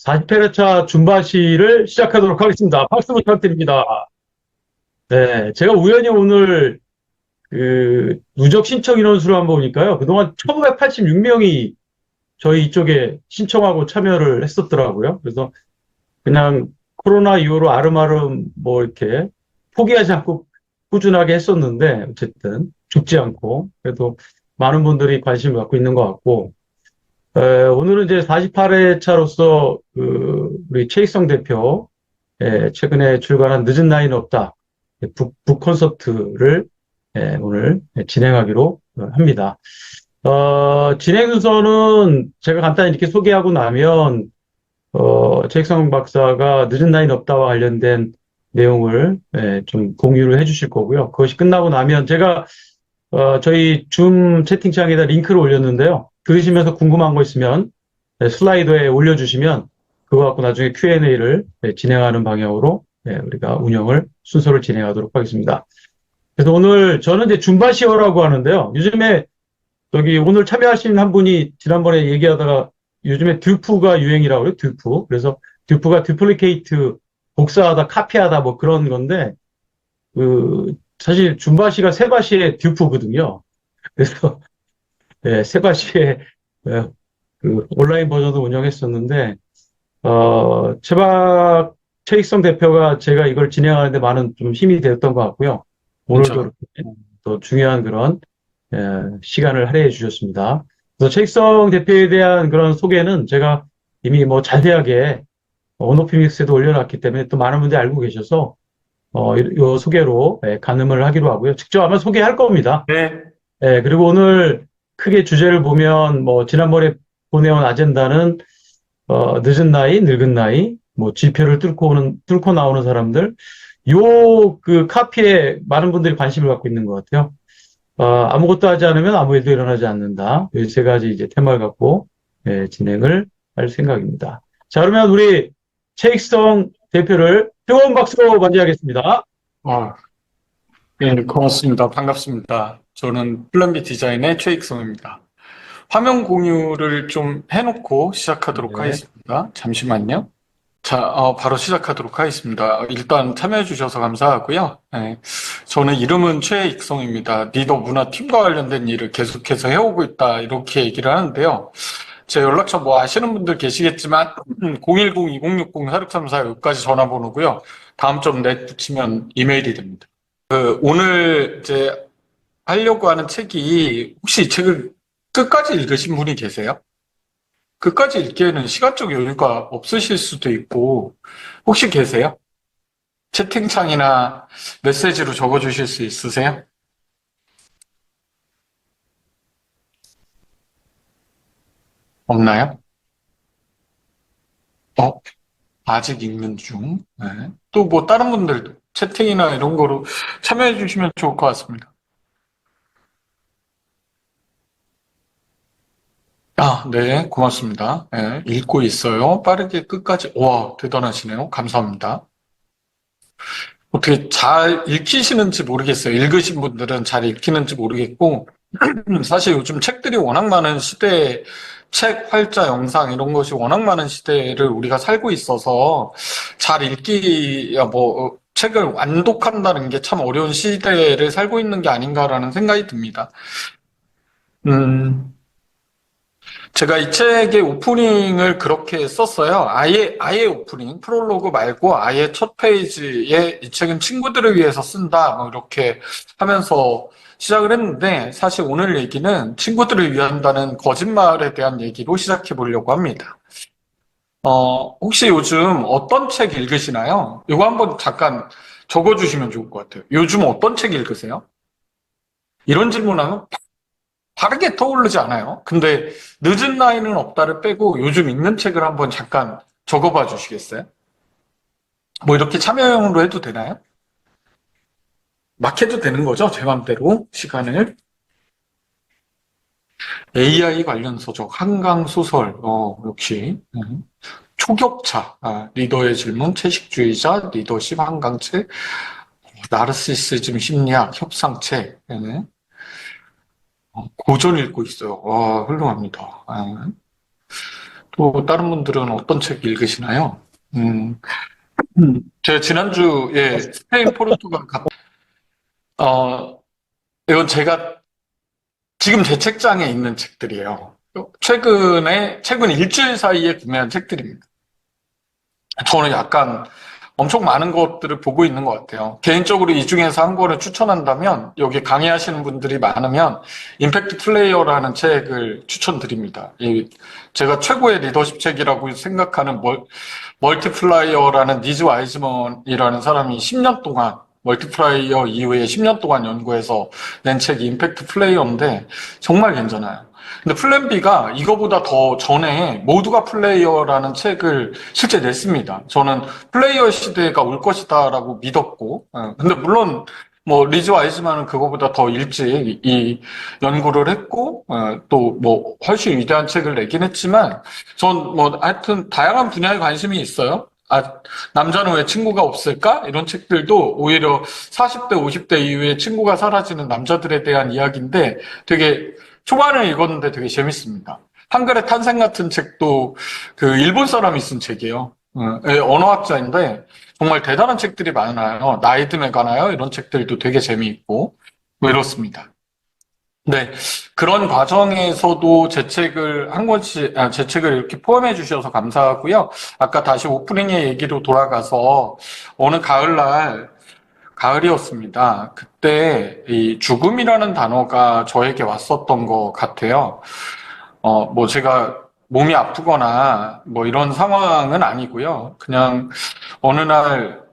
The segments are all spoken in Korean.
48회차 줌바시를 시작하도록 하겠습니다. 박수 부탁드립니다. 네, 제가 우연히 오늘 누적 신청 인원수를 한번 보니까요. 그동안 1586명이 저희 이쪽에 신청하고 참여를 했었더라고요. 그래서 그냥 코로나 이후로 아름아름 뭐 이렇게 포기하지 않고 꾸준하게 했었는데 어쨌든 죽지 않고 그래도 많은 분들이 관심을 갖고 있는 것 같고 오늘은 이제 48회차로서 우리 최익성 대표 최근에 출간한 늦은 나이는 없다 북 콘서트를 오늘 진행하기로 합니다. 진행 순서는 제가 간단히 이렇게 소개하고 나면 최익성 박사가 늦은 나이는 없다와 관련된 내용을 좀 공유를 해주실 거고요. 그것이 끝나고 나면 제가 저희 줌 채팅창에다 링크를 올렸는데요. 들으시면서 궁금한 거 있으면 슬라이드에 올려주시면 그거 갖고 나중에 Q&A를 진행하는 방향으로 우리가 순서를 진행하도록 하겠습니다. 그래서 오늘 저는 이제 줌바시어라고 하는데요. 요즘에 오늘 참여하신 한 분이 지난번에 얘기하다가 요즘에 듀프가 유행이라고 그래요. 듀프. 그래서 듀프가 듀플리케이트, 복사하다, 카피하다 뭐 그런 건데 사실 줌바시가 세바시의 듀프거든요. 그래서 세바시의 온라인 버전도 운영했었는데 최익성 대표가 제가 이걸 진행하는데 많은 좀 힘이 되었던 것 같고요. 오늘도 그렇죠. 이렇게 또 중요한 그런 시간을 할애해 주셨습니다. 그래서 최익성 대표에 대한 그런 소개는 제가 이미 뭐 잘대하게 언어피믹스에도 올려놨기 때문에 또 많은 분들이 알고 계셔서 이 소개로 가늠을 하기로 하고요. 직접 아마 소개할 겁니다. 네, 그리고 오늘 크게 주제를 보면 뭐 지난번에 보내온 아젠다는 늦은 나이, 늙은 나이, 뭐 지표를 뚫고 나오는 사람들, 카피에 많은 분들이 관심을 갖고 있는 것 같아요. 아무것도 하지 않으면 아무 일도 일어나지 않는다. 이 세 가지 이제 테마를 갖고 진행을 할 생각입니다. 자, 그러면 우리 최익성 대표를 뜨거운 박수로 맞이하겠습니다. 어, 예, 고맙습니다. 반갑습니다. 저는 플랜비 디자인의 최익성입니다. 화면 공유를 좀 해놓고 시작하도록 네. 하겠습니다. 잠시만요. 자, 바로 시작하도록 하겠습니다. 일단 참여해주셔서 감사하고요. 예, 저는 이름은 최익성입니다. 리더 문화팀과 관련된 일을 계속해서 해오고 있다. 이렇게 얘기를 하는데요. 제 연락처 뭐 아시는 분들 계시겠지만 010-2060-4634 여기까지 전화번호고요. 다음 점 넷 붙이면 이메일이 됩니다. 오늘 이제 하려고 하는 책이 혹시 이 책을 끝까지 읽으신 분이 계세요? 끝까지 읽기에는 시간적 여유가 없으실 수도 있고 혹시 계세요? 채팅창이나 메시지로 적어주실 수 있으세요? 없나요? 어? 아직 읽는 중. 네. 또 뭐 다른 분들도 채팅이나 이런 거로 참여해 주시면 좋을 것 같습니다. 네, 고맙습니다. 네, 읽고 있어요. 빠르게 끝까지. 와, 대단하시네요. 감사합니다. 어떻게 잘 읽히시는지 모르겠어요. 읽으신 분들은 잘 읽히는지 모르겠고, 사실 요즘 책들이 워낙 많은 시대에 책, 활자, 영상 이런 것이 워낙 많은 시대를 우리가 살고 있어서 잘 책을 완독한다는 게 참 어려운 시대를 살고 있는 게 아닌가라는 생각이 듭니다. 음, 제가 이 책의 오프닝을 그렇게 썼어요. 아예 오프닝, 프롤로그 말고 아예 첫 페이지에 이 책은 친구들을 위해서 쓴다. 뭐 이렇게 하면서 시작을 했는데 사실 오늘 얘기는 친구들을 위한다는 거짓말에 대한 얘기로 시작해 보려고 합니다. 혹시 요즘 어떤 책 읽으시나요? 이거 한번 잠깐 적어주시면 좋을 것 같아요. 요즘 어떤 책 읽으세요? 이런 질문하면 다르게 떠오르지 않아요? 근데 늦은 나이는 없다를 빼고 요즘 읽는 책을 한번 잠깐 적어봐 주시겠어요? 뭐 이렇게 참여형으로 해도 되나요? 막 해도 되는 거죠? 제 맘대로 시간을. AI 관련 서적, 한강 소설, 역시. 초격차, 리더의 질문, 채식주의자, 리더십 한강책, 나르시시즘 심리학, 협상책, 고전 읽고 있어요. 와, 훌륭합니다. 또 다른 분들은 어떤 책 읽으시나요? 제가 지난주에 스페인 포르투갈 어, 이건 제가 지금 제 책장에 있는 책들이에요. 최근 일주일 사이에 구매한 책들입니다. 저는 약간 엄청 많은 것들을 보고 있는 것 같아요. 개인적으로 이 중에서 한 권을 추천한다면, 여기 강의하시는 분들이 많으면, 임팩트 플레이어라는 책을 추천드립니다. 제가 최고의 리더십 책이라고 생각하는 멀티플라이어라는 니즈 와이즈먼이라는 사람이 10년 동안, 멀티플라이어 이후에 10년 동안 연구해서 낸 책이 임팩트 플레이어인데, 정말 괜찮아요. 근데 플랜 B가 이거보다 더 전에 모두가 플레이어라는 책을 실제 냈습니다. 저는 플레이어 시대가 올 것이다라고 믿었고, 근데 물론 뭐 리즈 와이즈만은 그거보다 더 일찍 이 연구를 했고, 또 뭐 훨씬 위대한 책을 내긴 했지만, 전 뭐 하여튼 다양한 분야에 관심이 있어요. 남자는 왜 친구가 없을까? 이런 책들도 오히려 40대, 50대 이후에 친구가 사라지는 남자들에 대한 이야기인데 되게 초반에 읽었는데 되게 재밌습니다. 한글의 탄생 같은 책도 그 일본 사람이 쓴 책이에요. 언어학자인데 정말 대단한 책들이 많아요. 나이듦에 관하여 이런 책들도 되게 재미있고 뭐 이렇습니다. 네, 그런 과정에서도 제 책을 한 권씩, 제 책을 이렇게 포함해 주셔서 감사하고요. 아까 다시 오프닝의 얘기로 돌아가서 어느 가을이었습니다. 그때 이 죽음이라는 단어가 저에게 왔었던 것 같아요. 뭐 제가 몸이 아프거나 뭐 이런 상황은 아니고요. 그냥 어느 날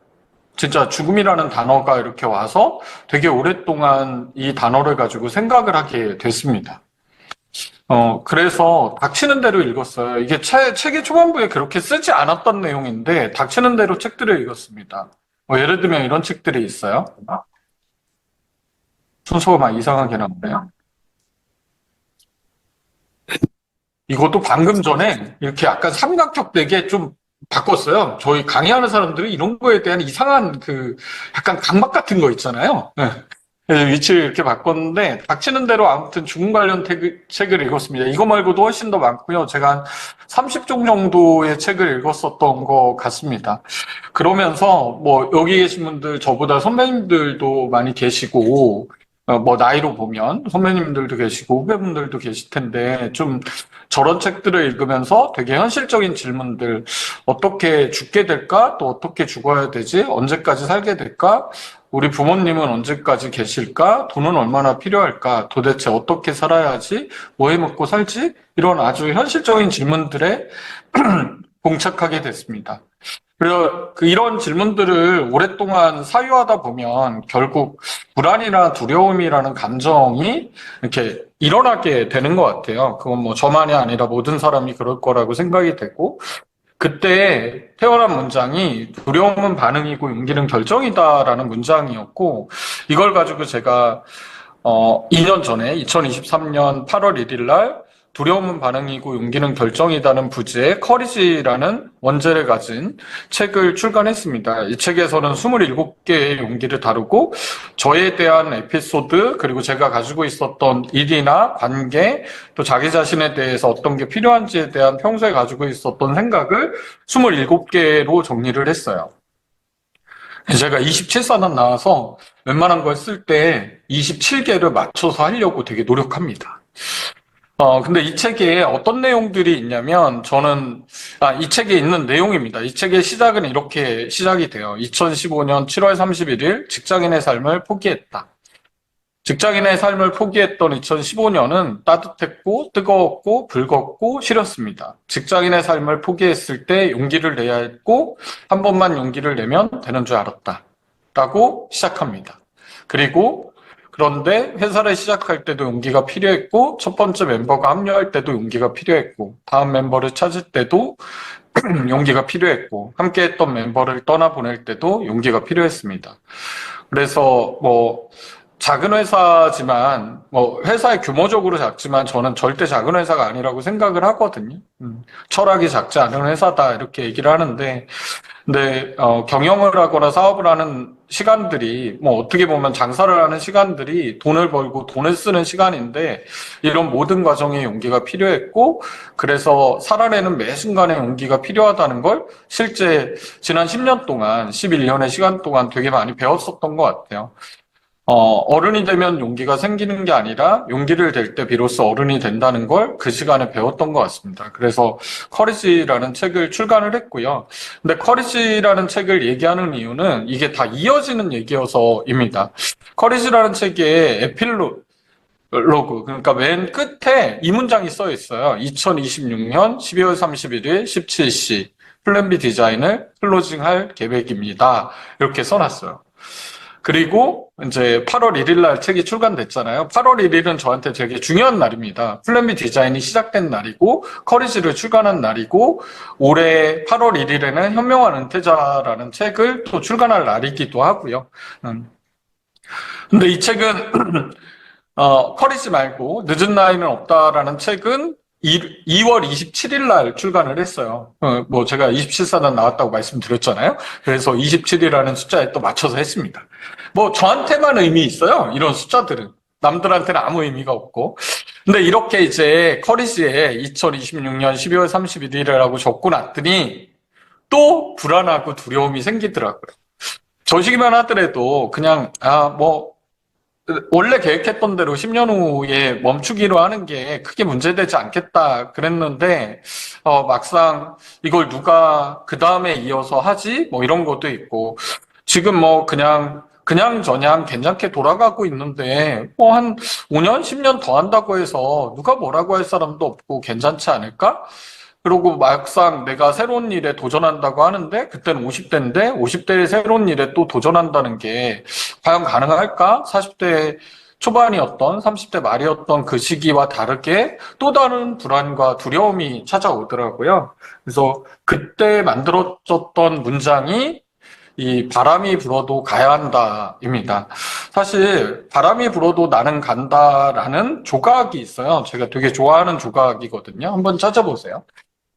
진짜 죽음이라는 단어가 이렇게 와서 되게 오랫동안 이 단어를 가지고 생각을 하게 됐습니다. 그래서 닥치는 대로 읽었어요. 이게 책의 초반부에 그렇게 쓰지 않았던 내용인데, 닥치는 대로 책들을 읽었습니다. 예를 들면 이런 책들이 있어요. 순서가 막 이상하게 나오네요. 이것도 방금 전에 이렇게 약간 삼각형 되게 좀 바꿨어요. 저희 강의하는 사람들이 이런 거에 대한 이상한 약간 강박 같은 거 있잖아요. 네. 그래서 위치를 이렇게 바꿨는데, 닥치는 대로 아무튼 죽음 관련 책을 읽었습니다. 이거 말고도 훨씬 더 많고요. 제가 한 30종 정도의 책을 읽었었던 것 같습니다. 그러면서 뭐 여기 계신 분들 저보다 선배님들도 많이 계시고, 뭐 나이로 보면 선배님들도 계시고 후배분들도 계실 텐데, 좀 저런 책들을 읽으면서 되게 현실적인 질문들, 어떻게 죽게 될까? 또 어떻게 죽어야 되지? 언제까지 살게 될까? 우리 부모님은 언제까지 계실까? 돈은 얼마나 필요할까? 도대체 어떻게 살아야지? 뭐 해 먹고 살지? 이런 아주 현실적인 질문들에 봉착하게 됐습니다. 그래서 이런 질문들을 오랫동안 사유하다 보면 결국 불안이나 두려움이라는 감정이 이렇게 일어나게 되는 것 같아요. 그건 뭐 저만이 아니라 모든 사람이 그럴 거라고 생각이 되고, 그때 태어난 문장이 두려움은 반응이고 용기는 결정이다라는 문장이었고, 이걸 가지고 제가 2년 전에 2023년 8월 1일 날 두려움은 반응이고 용기는 결정이다는 부제의 커리지라는 원제를 가진 책을 출간했습니다. 이 책에서는 27개의 용기를 다루고 저에 대한 에피소드, 그리고 제가 가지고 있었던 일이나 관계, 또 자기 자신에 대해서 어떤 게 필요한지에 대한 평소에 가지고 있었던 생각을 27개로 정리를 했어요. 제가 27사단 나와서 웬만한 걸 쓸 때 27개를 맞춰서 하려고 되게 노력합니다. 근데 이 책에 어떤 내용들이 있냐면, 이 책에 있는 내용입니다. 이 책의 시작은 이렇게 시작이 돼요. 2015년 7월 31일, 직장인의 삶을 포기했다. 직장인의 삶을 포기했던 2015년은 따뜻했고, 뜨거웠고, 붉었고, 시렸습니다. 직장인의 삶을 포기했을 때 용기를 내야 했고, 한 번만 용기를 내면 되는 줄 알았다. 라고 시작합니다. 그런데 회사를 시작할 때도 용기가 필요했고, 첫 번째 멤버가 합류할 때도 용기가 필요했고, 다음 멤버를 찾을 때도 용기가 필요했고, 함께했던 멤버를 떠나보낼 때도 용기가 필요했습니다. 그래서 뭐 작은 회사지만, 뭐 회사의 규모적으로 작지만 저는 절대 작은 회사가 아니라고 생각을 하거든요. 철학이 작지 않은 회사다 이렇게 얘기를 하는데, 근데 경영을 하거나 사업을 하는 시간들이, 뭐 어떻게 보면 장사를 하는 시간들이 돈을 벌고 돈을 쓰는 시간인데, 이런 모든 과정에 용기가 필요했고, 그래서 살아내는 매 순간에 용기가 필요하다는 걸 실제 지난 10년 동안, 11년의 시간 동안 되게 많이 배웠었던 것 같아요. 어른이 되면 용기가 생기는 게 아니라 용기를 낼 때 비로소 어른이 된다는 걸 그 시간에 배웠던 것 같습니다. 그래서 커리지라는 책을 출간을 했고요. 근데 커리지라는 책을 얘기하는 이유는 이게 다 이어지는 얘기여서입니다. 커리지라는 책의 에필로그, 그러니까 맨 끝에 이 문장이 써 있어요. 2026년 12월 31일 17시 플랜 B 디자인을 클로징할 계획입니다. 이렇게 써놨어요. 그리고 이제 8월 1일 날 책이 출간됐잖아요. 8월 1일은 저한테 되게 중요한 날입니다. 플랜 B 디자인이 시작된 날이고, 커리지를 출간한 날이고, 올해 8월 1일에는 현명한 은퇴자라는 책을 또 출간할 날이기도 하고요. 근데 이 책은, 커리지 말고, 늦은 나이는 없다라는 책은 2월 27일 날 출간을 했어요. 뭐 제가 27사단 나왔다고 말씀드렸잖아요. 그래서 27이라는 숫자에 또 맞춰서 했습니다. 뭐 저한테만 의미 있어요. 이런 숫자들은. 남들한테는 아무 의미가 없고. 근데 이렇게 이제 커리지에 2026년 12월 31일이라고 적고 났더니 또 불안하고 두려움이 생기더라고요. 저시기만 하더라도 그냥, 원래 계획했던 대로 10년 후에 멈추기로 하는 게 크게 문제되지 않겠다 그랬는데, 막상 이걸 누가 그 다음에 이어서 하지? 뭐 이런 것도 있고, 지금 뭐 그냥 괜찮게 돌아가고 있는데, 뭐 한 5년, 10년 더 한다고 해서 누가 뭐라고 할 사람도 없고 괜찮지 않을까? 그리고 막상 내가 새로운 일에 도전한다고 하는데, 그때는 50대인데, 50대의 새로운 일에 또 도전한다는 게 과연 가능할까? 40대 초반이었던, 30대 말이었던 그 시기와 다르게 또 다른 불안과 두려움이 찾아오더라고요. 그래서 그때 만들어졌던 문장이 이 바람이 불어도 가야 한다입니다. 사실 바람이 불어도 나는 간다라는 조각이 있어요. 제가 되게 좋아하는 조각이거든요. 한번 찾아보세요.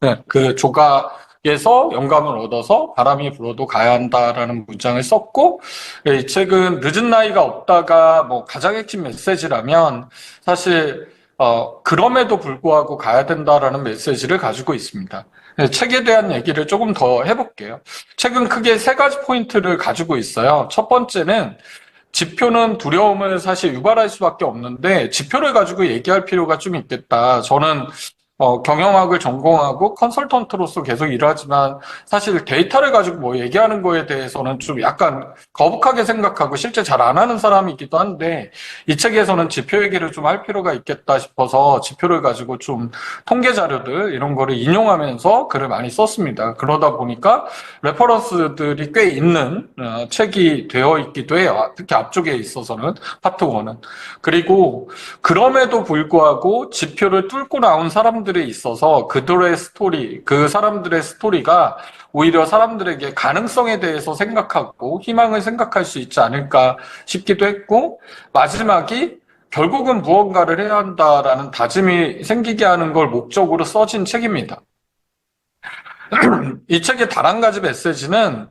네, 그 조각에서 영감을 얻어서 바람이 불어도 가야 한다라는 문장을 썼고, 이 책은 늦은 나이가 없다가 뭐 가장 핵심 메시지라면 사실 그럼에도 불구하고 가야 된다라는 메시지를 가지고 있습니다. 네, 책에 대한 얘기를 조금 더 해볼게요. 책은 크게 세 가지 포인트를 가지고 있어요. 첫 번째는 지표는 두려움을 사실 유발할 수밖에 없는데 지표를 가지고 얘기할 필요가 좀 있겠다. 저는 경영학을 전공하고 컨설턴트로서 계속 일하지만 사실 데이터를 가지고 뭐 얘기하는 거에 대해서는 좀 약간 거북하게 생각하고 실제 잘 안 하는 사람이기도 한데 이 책에서는 지표 얘기를 좀 할 필요가 있겠다 싶어서 지표를 가지고 좀 통계 자료들 이런 거를 인용하면서 글을 많이 썼습니다. 그러다 보니까 레퍼런스들이 꽤 있는 책이 되어 있기도 해요. 특히 앞쪽에 있어서는 파트 1은. 그리고 그럼에도 불구하고 지표를 뚫고 나온 사람들에 있어서 그들의 스토리, 그 사람들의 스토리가 오히려 사람들에게 가능성에 대해서 생각하고 희망을 생각할 수 있지 않을까 싶기도 했고, 마지막이 결국은 무언가를 해야 한다라는 다짐이 생기게 하는 걸 목적으로 써진 책입니다. 이 책의 단 한 가지 메시지는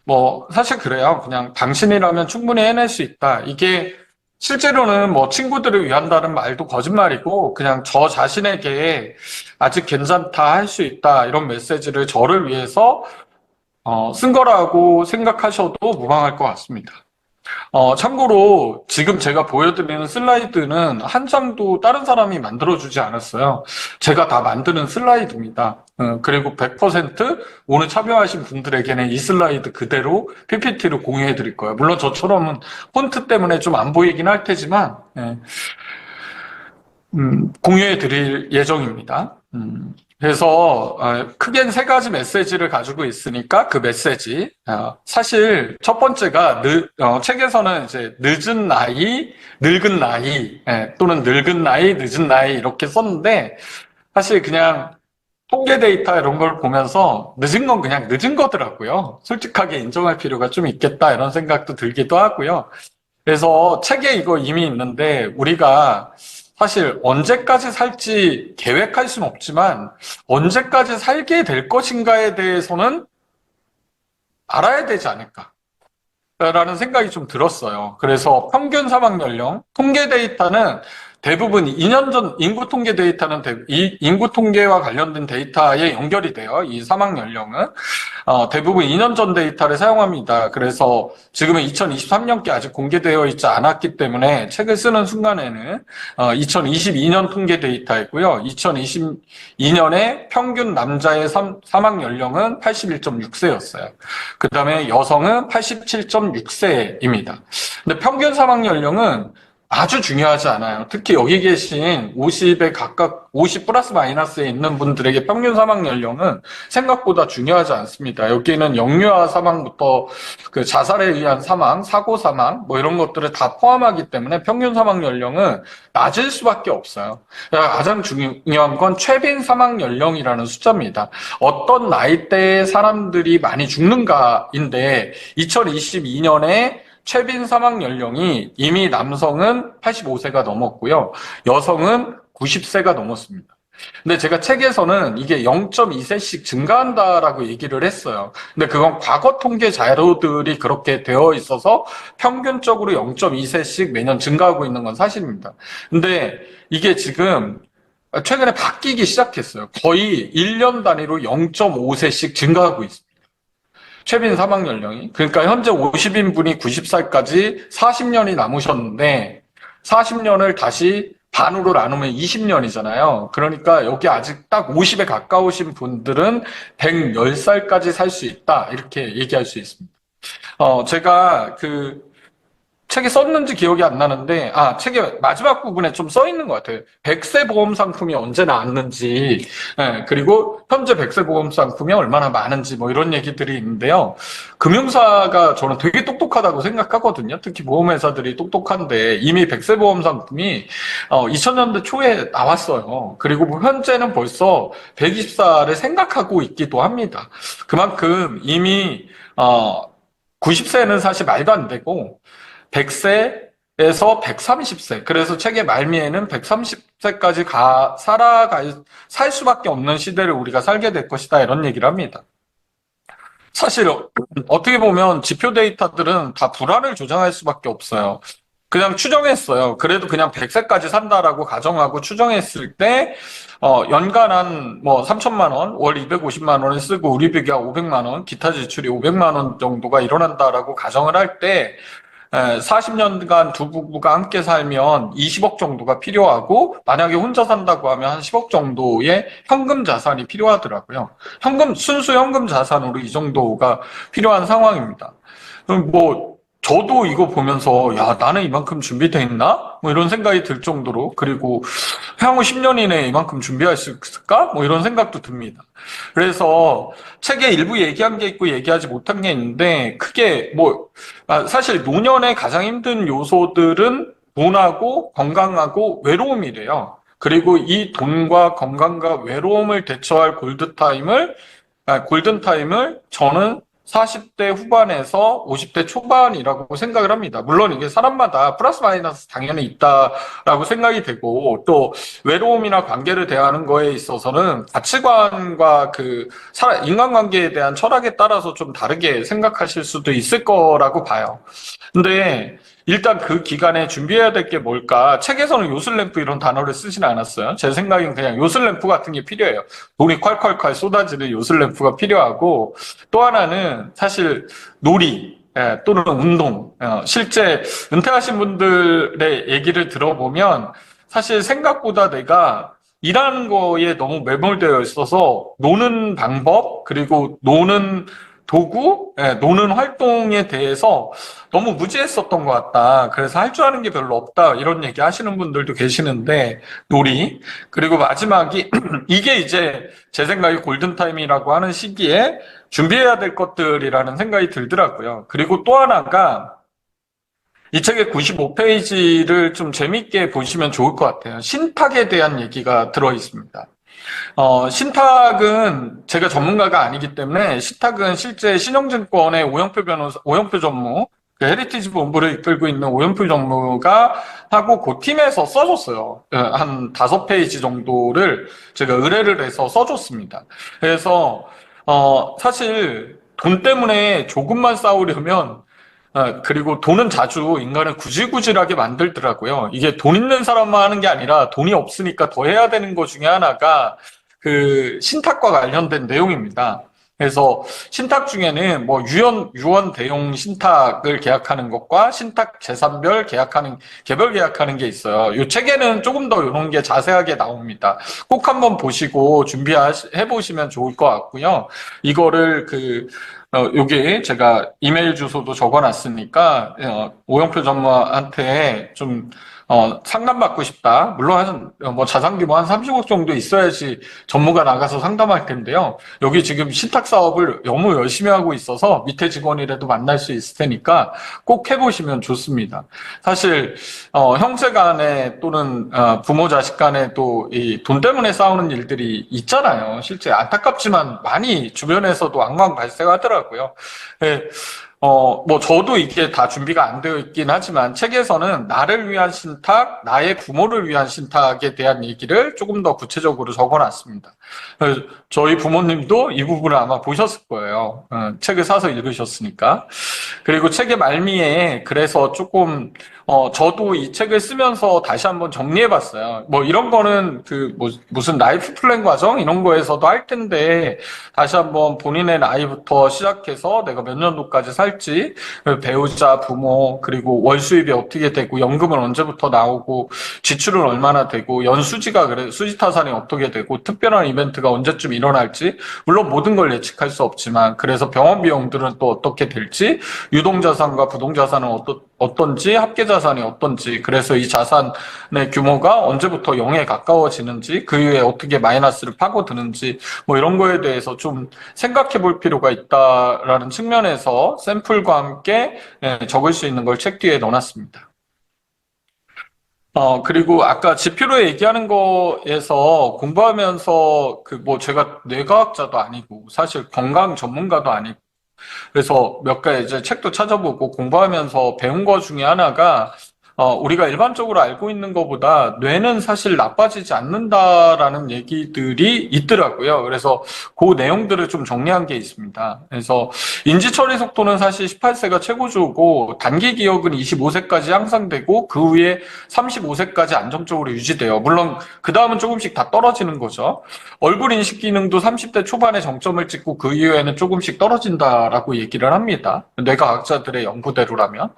뭐 사실 그래요. 그냥 당신이라면 충분히 해낼 수 있다. 이게 실제로는 뭐 친구들을 위한다는 말도 거짓말이고 그냥 저 자신에게 아직 괜찮다 할 수 있다 이런 메시지를 저를 위해서 쓴 거라고 생각하셔도 무방할 것 같습니다. 참고로 지금 제가 보여드리는 슬라이드는 한 장도 다른 사람이 만들어주지 않았어요. 제가 다 만드는 슬라이드입니다. 그리고 100% 오늘 참여하신 분들에게는 이 슬라이드 그대로 PPT로 공유해 드릴 거예요. 물론 저처럼은 폰트 때문에 좀 안 보이긴 할 테지만, 공유해 드릴 예정입니다. 그래서 크게는 세 가지 메시지를 가지고 있으니까 그 메시지 사실 첫 번째가 책에서는 이제 늦은 나이, 늙은 나이 또는 늙은 나이, 늦은 나이 이렇게 썼는데 사실 그냥 통계 데이터 이런 걸 보면서 늦은 건 그냥 늦은 거더라고요. 솔직하게 인정할 필요가 좀 있겠다 이런 생각도 들기도 하고요. 그래서 책에 이거 이미 있는데 우리가 사실 언제까지 살지 계획할 수는 없지만 언제까지 살게 될 것인가에 대해서는 알아야 되지 않을까. 라는 생각이 좀 들었어요. 그래서 평균 사망 연령, 통계 데이터는 대부분 2년 전 인구 통계 데이터는 이 인구 통계와 관련된 데이터에 연결이 돼요. 이 사망 연령은 대부분 2년 전 데이터를 사용합니다. 그래서 지금은 2023년께 아직 공개되어 있지 않았기 때문에 책을 쓰는 순간에는 2022년 통계 데이터이고요. 2022년에 평균 남자의 사망 연령은 81.6세였어요. 그 다음에 여성은 87.6세입니다. 근데 평균 사망 연령은 아주 중요하지 않아요. 특히 여기 계신 50에 각각 50 플러스 마이너스에 있는 분들에게 평균 사망 연령은 생각보다 중요하지 않습니다. 여기는 영유아 사망부터 그 자살에 의한 사망, 사고 사망, 뭐 이런 것들을 다 포함하기 때문에 평균 사망 연령은 낮을 수밖에 없어요. 가장 중요한 건 최빈 사망 연령이라는 숫자입니다. 어떤 나이대의 사람들이 많이 죽는가인데 2022년에 최빈 사망 연령이 이미 남성은 85세가 넘었고요. 여성은 90세가 넘었습니다. 근데 제가 책에서는 이게 0.2세씩 증가한다라고 얘기를 했어요. 근데 그건 과거 통계 자료들이 그렇게 되어 있어서 평균적으로 0.2세씩 매년 증가하고 있는 건 사실입니다. 근데 이게 지금 최근에 바뀌기 시작했어요. 거의 1년 단위로 0.5세씩 증가하고 있습니다. 최빈 사망 연령이. 그러니까 현재 50인분이 90살까지 40년이 남으셨는데 40년을 다시 반으로 나누면 20년이잖아요. 그러니까 여기 아직 딱 50에 가까우신 분들은 110살까지 살 수 있다. 이렇게 얘기할 수 있습니다. 제가 책에 썼는지 기억이 안 나는데, 책의 마지막 부분에 좀 써 있는 것 같아요. 100세 보험 상품이 언제 나왔는지, 그리고 현재 100세 보험 상품이 얼마나 많은지, 뭐 이런 얘기들이 있는데요. 금융사가 저는 되게 똑똑하다고 생각하거든요. 특히 보험회사들이 똑똑한데, 이미 100세 보험 상품이 2000년대 초에 나왔어요. 그리고 뭐 현재는 벌써 120살을 생각하고 있기도 합니다. 그만큼 이미 90세는 사실 말도 안 되고, 100세에서 130세. 그래서 책의 말미에는 130세까지 살 수밖에 없는 시대를 우리가 살게 될 것이다. 이런 얘기를 합니다. 사실, 어떻게 보면 지표 데이터들은 다 불안을 조장할 수밖에 없어요. 그냥 추정했어요. 그래도 그냥 100세까지 산다라고 가정하고 추정했을 때, 연간 한, 3천만 원, 월 250만 원을 쓰고 우리 비가 500만 원, 기타 지출이 500만 원 정도가 일어난다라고 가정을 할 때, 40년간 두 부부가 함께 살면 20억 정도가 필요하고, 만약에 혼자 산다고 하면 한 10억 정도의 현금 자산이 필요하더라고요. 순수 현금 자산으로 이 정도가 필요한 상황입니다. 그럼 저도 이거 보면서, 야, 나는 이만큼 준비돼 있나? 뭐 이런 생각이 들 정도로, 그리고 향후 10년 이내에 이만큼 준비할 수 있을까? 뭐 이런 생각도 듭니다. 그래서 책에 일부 얘기한 게 있고 얘기하지 못한 게 있는데, 크게 사실 노년의 가장 힘든 요소들은 돈하고 건강하고 외로움이래요. 그리고 이 돈과 건강과 외로움을 대처할 골든타임을 저는 40대 후반에서 50대 초반이라고 생각을 합니다. 물론 이게 사람마다 플러스 마이너스 당연히 있다라고 생각이 되고, 또 외로움이나 관계를 대하는 거에 있어서는 가치관과 인간관계에 대한 철학에 따라서 좀 다르게 생각하실 수도 있을 거라고 봐요. 근데 일단 그 기간에 준비해야 될 게 뭘까? 책에서는 요술램프 이런 단어를 쓰진 않았어요. 제 생각엔 그냥 요술램프 같은 게 필요해요. 돈이 콸콸콸 쏟아지는 요술램프가 필요하고, 또 하나는 사실 놀이, 또는 운동. 실제 은퇴하신 분들의 얘기를 들어보면 사실 생각보다 내가 일하는 거에 너무 매몰되어 있어서 노는 방법, 그리고 노는 도구, 노는 활동에 대해서 너무 무지했었던 것 같다. 그래서 할 줄 아는 게 별로 없다. 이런 얘기 하시는 분들도 계시는데, 놀이. 그리고 마지막이, 이게 이제 제 생각에 골든타임이라고 하는 시기에 준비해야 될 것들이라는 생각이 들더라고요. 그리고 또 하나가, 이 책의 95페이지를 좀 재밌게 보시면 좋을 것 같아요. 신탁에 대한 얘기가 들어 있습니다. 신탁은 제가 전문가가 아니기 때문에 신탁은 실제 신영증권의 오영표 전무, 헤리티지 본부를 이끌고 있는 오영표 전무가 하고 그 팀에서 써줬어요. 한 5페이지 정도를 제가 의뢰를 해서 써줬습니다. 그래서, 사실 돈 때문에 조금만 싸우려면 그리고 돈은 자주 인간을 구질구질하게 만들더라고요. 이게 돈 있는 사람만 하는 게 아니라 돈이 없으니까 더 해야 되는 것 중에 하나가 그 신탁과 관련된 내용입니다. 그래서 신탁 중에는 뭐 유언 대용 신탁을 계약하는 것과 신탁 재산별 계약하는, 개별 계약하는 게 있어요. 이 책에는 조금 더 이런 게 자세하게 나옵니다. 꼭 한번 보시고 준비해 보시면 좋을 것 같고요. 이거를 여기 제가 이메일 주소도 적어놨으니까, 오영표 전무한테 좀, 상담받고 싶다. 물론 뭐 자산 규모 한 30억 정도 있어야지 전무가 나가서 상담할 텐데요. 여기 지금 신탁 사업을 너무 열심히 하고 있어서 밑에 직원이라도 만날 수 있을 테니까 꼭 해보시면 좋습니다. 사실, 형제 간에 또는 부모 자식 간에 또 이 돈 때문에 싸우는 일들이 있잖아요. 실제 안타깝지만 많이 주변에서도 앙망 발생하더라고요. 예, 뭐 저도 이게 다 준비가 안 되어 있긴 하지만 책에서는 나를 위한 신탁, 나의 부모를 위한 신탁에 대한 얘기를 조금 더 구체적으로 적어놨습니다. 저희 부모님도 이 부분을 아마 보셨을 거예요. 책을 사서 읽으셨으니까. 그리고 책의 말미에 그래서 조금 저도 이 책을 쓰면서 다시 한번 정리해봤어요. 뭐 이런 거는 무슨 라이프 플랜 과정 이런 거에서도 할 텐데 다시 한번 본인의 나이부터 시작해서 내가 몇 년도까지 살지, 배우자, 부모, 그리고 월 수입이 어떻게 되고 연금은 언제부터 나오고 지출은 얼마나 되고 연수지가 수지타산이 어떻게 되고 특별한 이벤트가 언제쯤 일어날지, 물론 모든 걸 예측할 수 없지만 그래서 병원 비용들은 또 어떻게 될지, 유동자산과 부동자산은 어떤지, 합계자산이 어떤지, 그래서 이 자산의 규모가 언제부터 0에 가까워지는지, 그 이후에 어떻게 마이너스를 파고드는지, 뭐 이런 거에 대해서 좀 생각해 볼 필요가 있다라는 측면에서 샘플과 함께 적을 수 있는 걸 책 뒤에 넣어놨습니다. 그리고 아까 지표로 얘기하는 거에서 공부하면서 제가 뇌과학자도 아니고 사실 건강 전문가도 아니고 그래서 몇 가지 이제 책도 찾아보고 공부하면서 배운 거 중에 하나가 우리가 일반적으로 알고 있는 것보다 뇌는 사실 나빠지지 않는다라는 얘기들이 있더라고요. 그래서 그 내용들을 좀 정리한 게 있습니다. 그래서 인지 처리 속도는 사실 18세가 최고조고 단기 기억은 25세까지 향상되고 그 후에 35세까지 안정적으로 유지돼요. 물론 그 다음은 조금씩 다 떨어지는 거죠. 얼굴 인식 기능도 30대 초반에 정점을 찍고 그 이후에는 조금씩 떨어진다라고 얘기를 합니다. 뇌과학자들의 연구대로라면.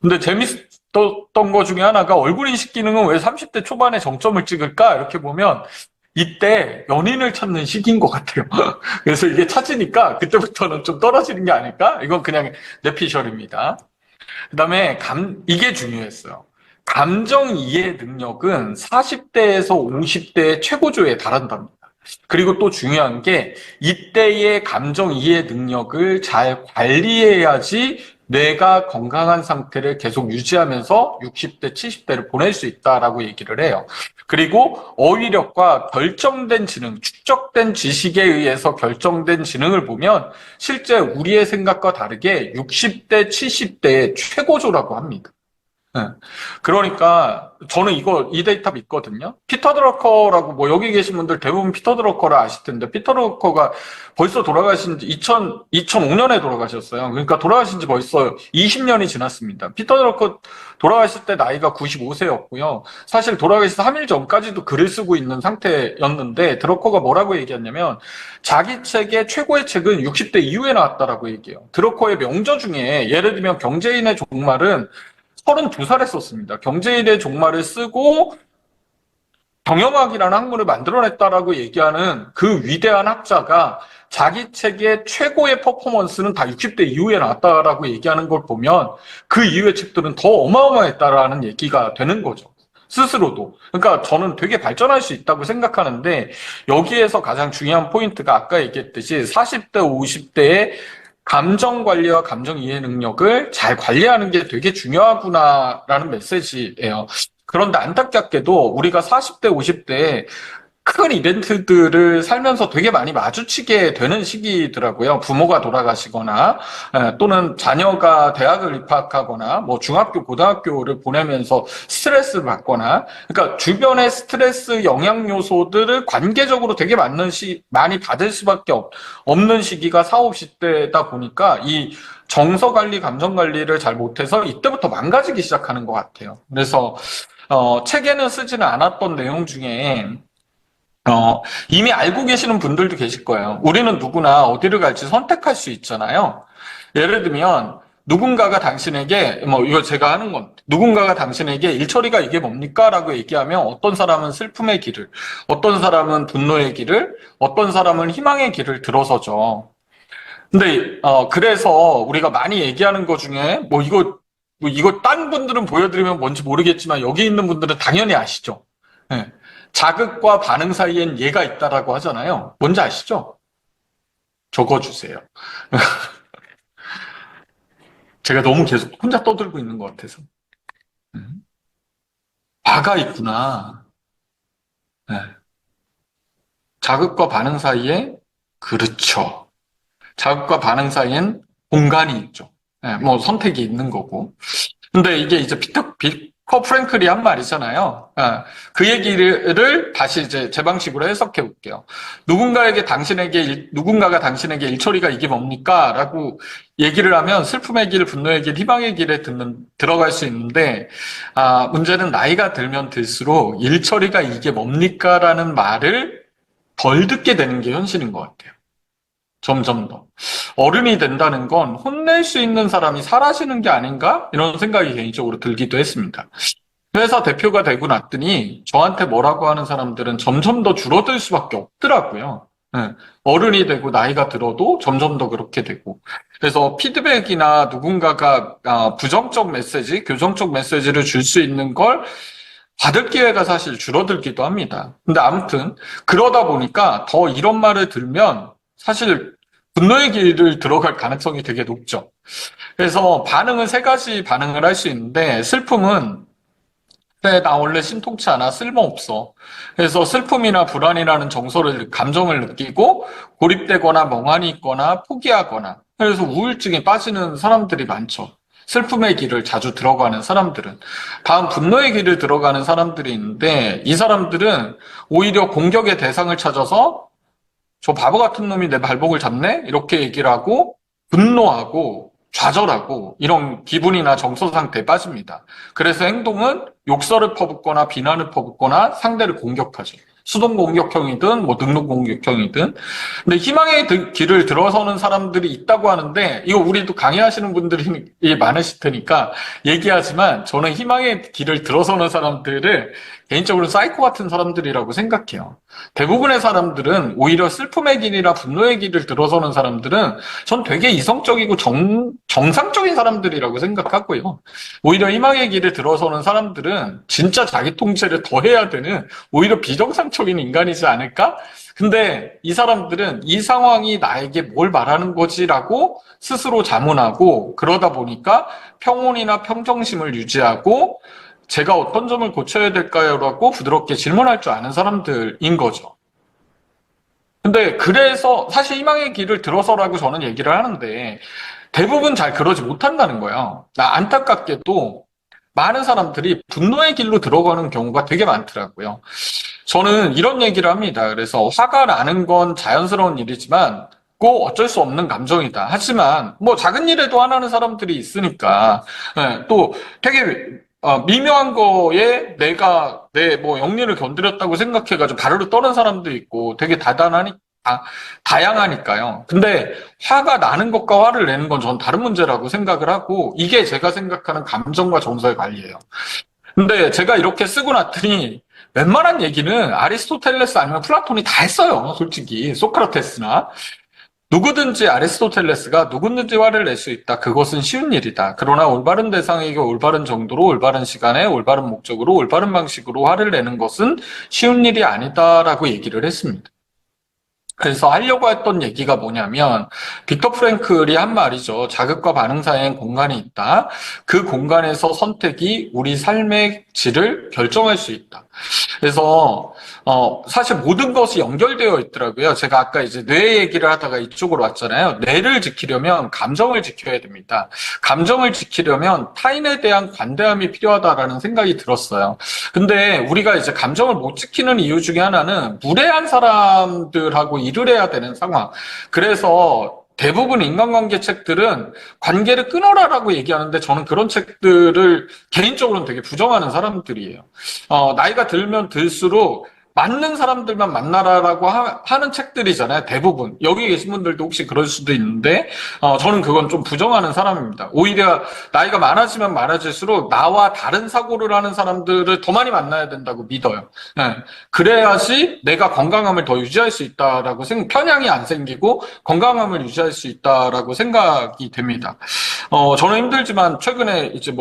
근데 재밌었던 거 중에 하나가 얼굴 인식 기능은 왜 30대 초반에 정점을 찍을까? 이렇게 보면 이때 연인을 찾는 시기인 것 같아요. 그래서 이게 찾으니까 그때부터는 좀 떨어지는 게 아닐까? 이건 그냥 뇌피셜입니다. 그 다음에 이게 중요했어요. 감정 이해 능력은 40대에서 50대의 최고조에 달한답니다. 그리고 또 중요한 게 이때의 감정 이해 능력을 잘 관리해야지 뇌가 건강한 상태를 계속 유지하면서 60대, 70대를 보낼 수 있다라고 얘기를 해요. 그리고 어휘력과 결정된 지능, 축적된 지식에 의해서 결정된 지능을 보면 실제 우리의 생각과 다르게 60대, 70대의 최고조라고 합니다. 네. 그러니까 저는 이 데이터 믿거든요. 피터 드러커라고 뭐 여기 계신 분들 대부분 피터 드러커를 아실 텐데 피터 드러커가 벌써 돌아가신 지 2005년에 돌아가셨어요. 그러니까 돌아가신 지 벌써 20년이 지났습니다. 피터 드러커 돌아가실 때 나이가 95세였고요. 사실 돌아가시 3일 전까지도 글을 쓰고 있는 상태였는데 드러커가 뭐라고 얘기했냐면 자기 책의 최고의 책은 60대 이후에 나왔다라고 얘기해요. 드러커의 명저 중에 예를 들면 경제인의 종말은 32살에 썼습니다. 경제인의 종말을 쓰고 경영학이라는 학문을 만들어냈다라고 얘기하는 그 위대한 학자가 자기 책의 최고의 퍼포먼스는 다 60대 이후에 나왔다라고 얘기하는 걸 보면 그 이후의 책들은 더 어마어마했다라는 얘기가 되는 거죠. 스스로도. 그러니까 저는 되게 발전할 수 있다고 생각하는데 여기에서 가장 중요한 포인트가 아까 얘기했듯이 40대, 50대의 감정 관리와 감정 이해 능력을 잘 관리하는 게 되게 중요하구나라는 메시지예요. 그런데 안타깝게도 우리가 40대, 50대에 큰 이벤트들을 살면서 되게 많이 마주치게 되는 시기더라고요. 부모가 돌아가시거나 또는 자녀가 대학을 입학하거나 뭐 중학교, 고등학교를 보내면서 스트레스를 받거나 그러니까 주변의 스트레스 영향 요소들을 관계적으로 되게 많이 받을 수밖에 없는 시기가 4, 50대다 보니까 이 정서 관리, 감정 관리를 잘 못해서 이때부터 망가지기 시작하는 것 같아요. 그래서 책에는 쓰지는 않았던 내용 중에 이미 알고 계시는 분들도 계실 거예요. 우리는 누구나 어디를 갈지 선택할 수 있잖아요. 예를 들면, 누군가가 당신에게, 이거 제가 하는 건, 누군가가 당신에게 일처리가 이게 뭡니까? 라고 얘기하면 어떤 사람은 슬픔의 길을, 어떤 사람은 분노의 길을, 어떤 사람은 희망의 길을 들어서죠. 근데, 그래서 우리가 많이 얘기하는 것 중에, 이거 딴 분들은 보여드리면 뭔지 모르겠지만 여기 있는 분들은 당연히 아시죠? 예. 자극과 반응 사이엔 얘가 있다라고 하잖아요. 뭔지 아시죠? 적어주세요. 제가 너무 계속 혼자 떠들고 있는 것 같아서. 바가 있구나. 네. 자극과 반응 사이에, 그렇죠. 자극과 반응 사이엔 공간이 있죠. 네, 뭐 선택이 있는 거고. 근데 이게 이제 비커 프랭클이 한 말이잖아요. 그 얘기를 다시 이제 제 방식으로 해석해 볼게요. 누군가가 당신에게 일처리가 이게 뭡니까? 라고 얘기를 하면 슬픔의 길, 분노의 길, 희망의 길에 들어갈 수 있는데, 문제는 나이가 들면 들수록 일처리가 이게 뭡니까? 라는 말을 덜 듣게 되는 게 현실인 것 같아요. 점점 더. 어른이 된다는 건 혼낼 수 있는 사람이 사라지는 게 아닌가? 이런 생각이 개인적으로 들기도 했습니다. 회사 대표가 되고 났더니 저한테 뭐라고 하는 사람들은 점점 더 줄어들 수밖에 없더라고요. 네. 어른이 되고 나이가 들어도 점점 더 그렇게 되고. 그래서 피드백이나 누군가가 부정적 메시지, 교정적 메시지를 줄 수 있는 걸 받을 기회가 사실 줄어들기도 합니다. 근데 아무튼 그러다 보니까 더 이런 말을 들면 사실 분노의 길을 들어갈 가능성이 되게 높죠. 그래서 반응은 세 가지 반응을 할 수 있는데 슬픔은 그래, 나 원래 신통치 않아, 쓸모없어. 그래서 슬픔이나 불안이라는 감정을 느끼고 고립되거나 멍하니 있거나 포기하거나 그래서 우울증에 빠지는 사람들이 많죠. 슬픔의 길을 자주 들어가는 사람들은. 다음 분노의 길을 들어가는 사람들이 있는데 이 사람들은 오히려 공격의 대상을 찾아서 저 바보 같은 놈이 내 발목을 잡네? 이렇게 얘기를 하고 분노하고 좌절하고 이런 기분이나 정서 상태에 빠집니다. 그래서 행동은 욕설을 퍼붓거나 비난을 퍼붓거나 상대를 공격하죠. 수동 공격형이든 뭐 능력 공격형이든. 근데 희망의 길을 들어서는 사람들이 있다고 하는데 이거 우리도 강의하시는 분들이 많으실 테니까 얘기하지만 저는 희망의 길을 들어서는 사람들을 개인적으로 사이코 같은 사람들이라고 생각해요. 대부분의 사람들은 오히려 슬픔의 길이나 분노의 길을 들어서는 사람들은 전 되게 이성적이고 정상적인 사람들이라고 생각하고요. 오히려 희망의 길을 들어서는 사람들은 진짜 자기 통제를 더 해야 되는 오히려 비정상적인 인간이지 않을까? 근데 이 사람들은 이 상황이 나에게 뭘 말하는 거지라고 스스로 자문하고 그러다 보니까 평온이나 평정심을 유지하고 제가 어떤 점을 고쳐야 될까요? 라고 부드럽게 질문할 줄 아는 사람들인 거죠. 근데 그래서 사실 희망의 길을 들어서라고 저는 얘기를 하는데 대부분 잘 그러지 못한다는 거예요. 안타깝게도 많은 사람들이 분노의 길로 들어가는 경우가 되게 많더라고요. 저는 이런 얘기를 합니다. 그래서 화가 나는 건 자연스러운 일이지만 꼭 어쩔 수 없는 감정이다. 하지만 뭐 작은 일에도 화나는 사람들이 있으니까 또 되게 미묘한 거에 내가 내 뭐 영리를 건드렸다고 생각해가지고 바르르 떠는 사람도 있고 되게 다양하니까요. 근데 화가 나는 것과 화를 내는 건 전 다른 문제라고 생각을 하고 이게 제가 생각하는 감정과 정서의 관리예요. 근데 제가 이렇게 쓰고 났더니 웬만한 얘기는 아리스토텔레스 아니면 플라톤이 다 했어요. 솔직히 소크라테스나 누구든지 아리스토텔레스가 누구든지 화를 낼 수 있다. 그것은 쉬운 일이다. 그러나 올바른 대상에게 올바른 정도로 올바른 시간에 올바른 목적으로 올바른 방식으로 화를 내는 것은 쉬운 일이 아니다라고 얘기를 했습니다. 그래서 하려고 했던 얘기가 뭐냐면 빅터 프랭클이 한 말이죠. 자극과 반응 사이엔 공간이 있다. 그 공간에서 선택이 우리 삶의 질을 결정할 수 있다. 그래서 사실 모든 것이 연결되어 있더라고요. 제가 아까 이제 뇌 얘기를 하다가 이쪽으로 왔잖아요. 뇌를 지키려면 감정을 지켜야 됩니다. 감정을 지키려면 타인에 대한 관대함이 필요하다라는 생각이 들었어요. 근데 우리가 이제 감정을 못 지키는 이유 중에 하나는 무례한 사람들하고 일을 해야 되는 상황. 그래서 대부분 인간관계 책들은 관계를 끊어라라고 얘기하는데 저는 그런 책들을 개인적으로는 되게 부정하는 사람들이에요. 나이가 들면 들수록 맞는 사람들만 만나라라고 하는 책들이잖아요. 대부분. 여기 계신 분들도 혹시 그럴 수도 있는데, 저는 그건 좀 부정하는 사람입니다. 오히려 나이가 많아지면 많아질수록 나와 다른 사고를 하는 사람들을 더 많이 만나야 된다고 믿어요. 네. 그래야지 내가 건강함을 더 유지할 수 있다라고 편향이 안 생기고 건강함을 유지할 수 있다라고 생각이 됩니다. 저는 힘들지만 최근에 이제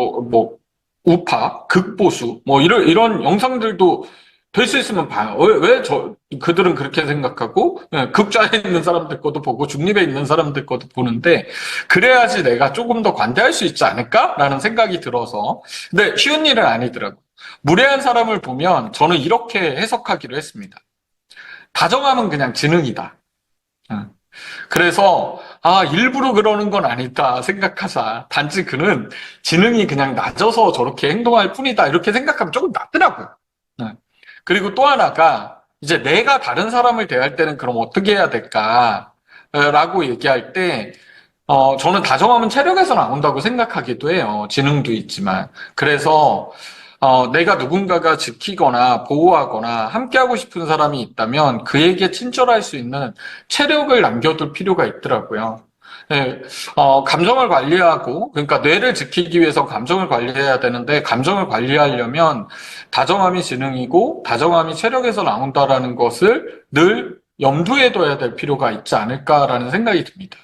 우파, 극보수, 이런 영상들도 될 수 있으면 봐요. 그들은 그렇게 생각하고, 극좌에 있는 사람들 것도 보고, 중립에 있는 사람들 것도 보는데, 그래야지 내가 조금 더 관대할 수 있지 않을까라는 생각이 들어서, 근데 쉬운 일은 아니더라고. 무례한 사람을 보면 저는 이렇게 해석하기로 했습니다. 다정함은 그냥 지능이다. 그래서 일부러 그러는 건 아니다 생각하자. 단지 그는 지능이 그냥 낮아서 저렇게 행동할 뿐이다. 이렇게 생각하면 조금 낫더라고요. 그리고 또 하나가 이제 내가 다른 사람을 대할 때는 그럼 어떻게 해야 될까? 라고 얘기할 때 저는 다정함은 체력에서 나온다고 생각하기도 해요. 지능도 있지만. 그래서 내가 누군가가 지키거나 보호하거나 함께하고 싶은 사람이 있다면 그에게 친절할 수 있는 체력을 남겨둘 필요가 있더라고요. 네, 감정을 관리하고, 그러니까 뇌를 지키기 위해서 감정을 관리해야 되는데, 감정을 관리하려면 다정함이 지능이고, 다정함이 체력에서 나온다라는 것을 늘 염두에 둬야 될 필요가 있지 않을까라는 생각이 듭니다.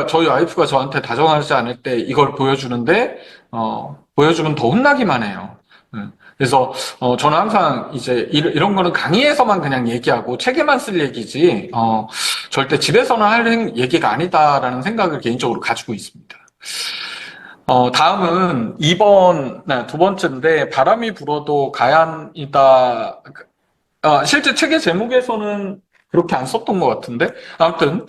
저희 와이프가 저한테 다정하지 않을 때 이걸 보여주는데, 보여주면 더 혼나기만 해요. 그래서, 저는 항상 이제 이런 거는 강의에서만 그냥 얘기하고 책에만 쓸 얘기지, 절대 집에서는 할 얘기가 아니다라는 생각을 개인적으로 가지고 있습니다. 다음은 두 번째인데, 바람이 불어도 가ян이다. 실제 책의 제목에서는 그렇게 안 썼던 것 같은데, 아무튼,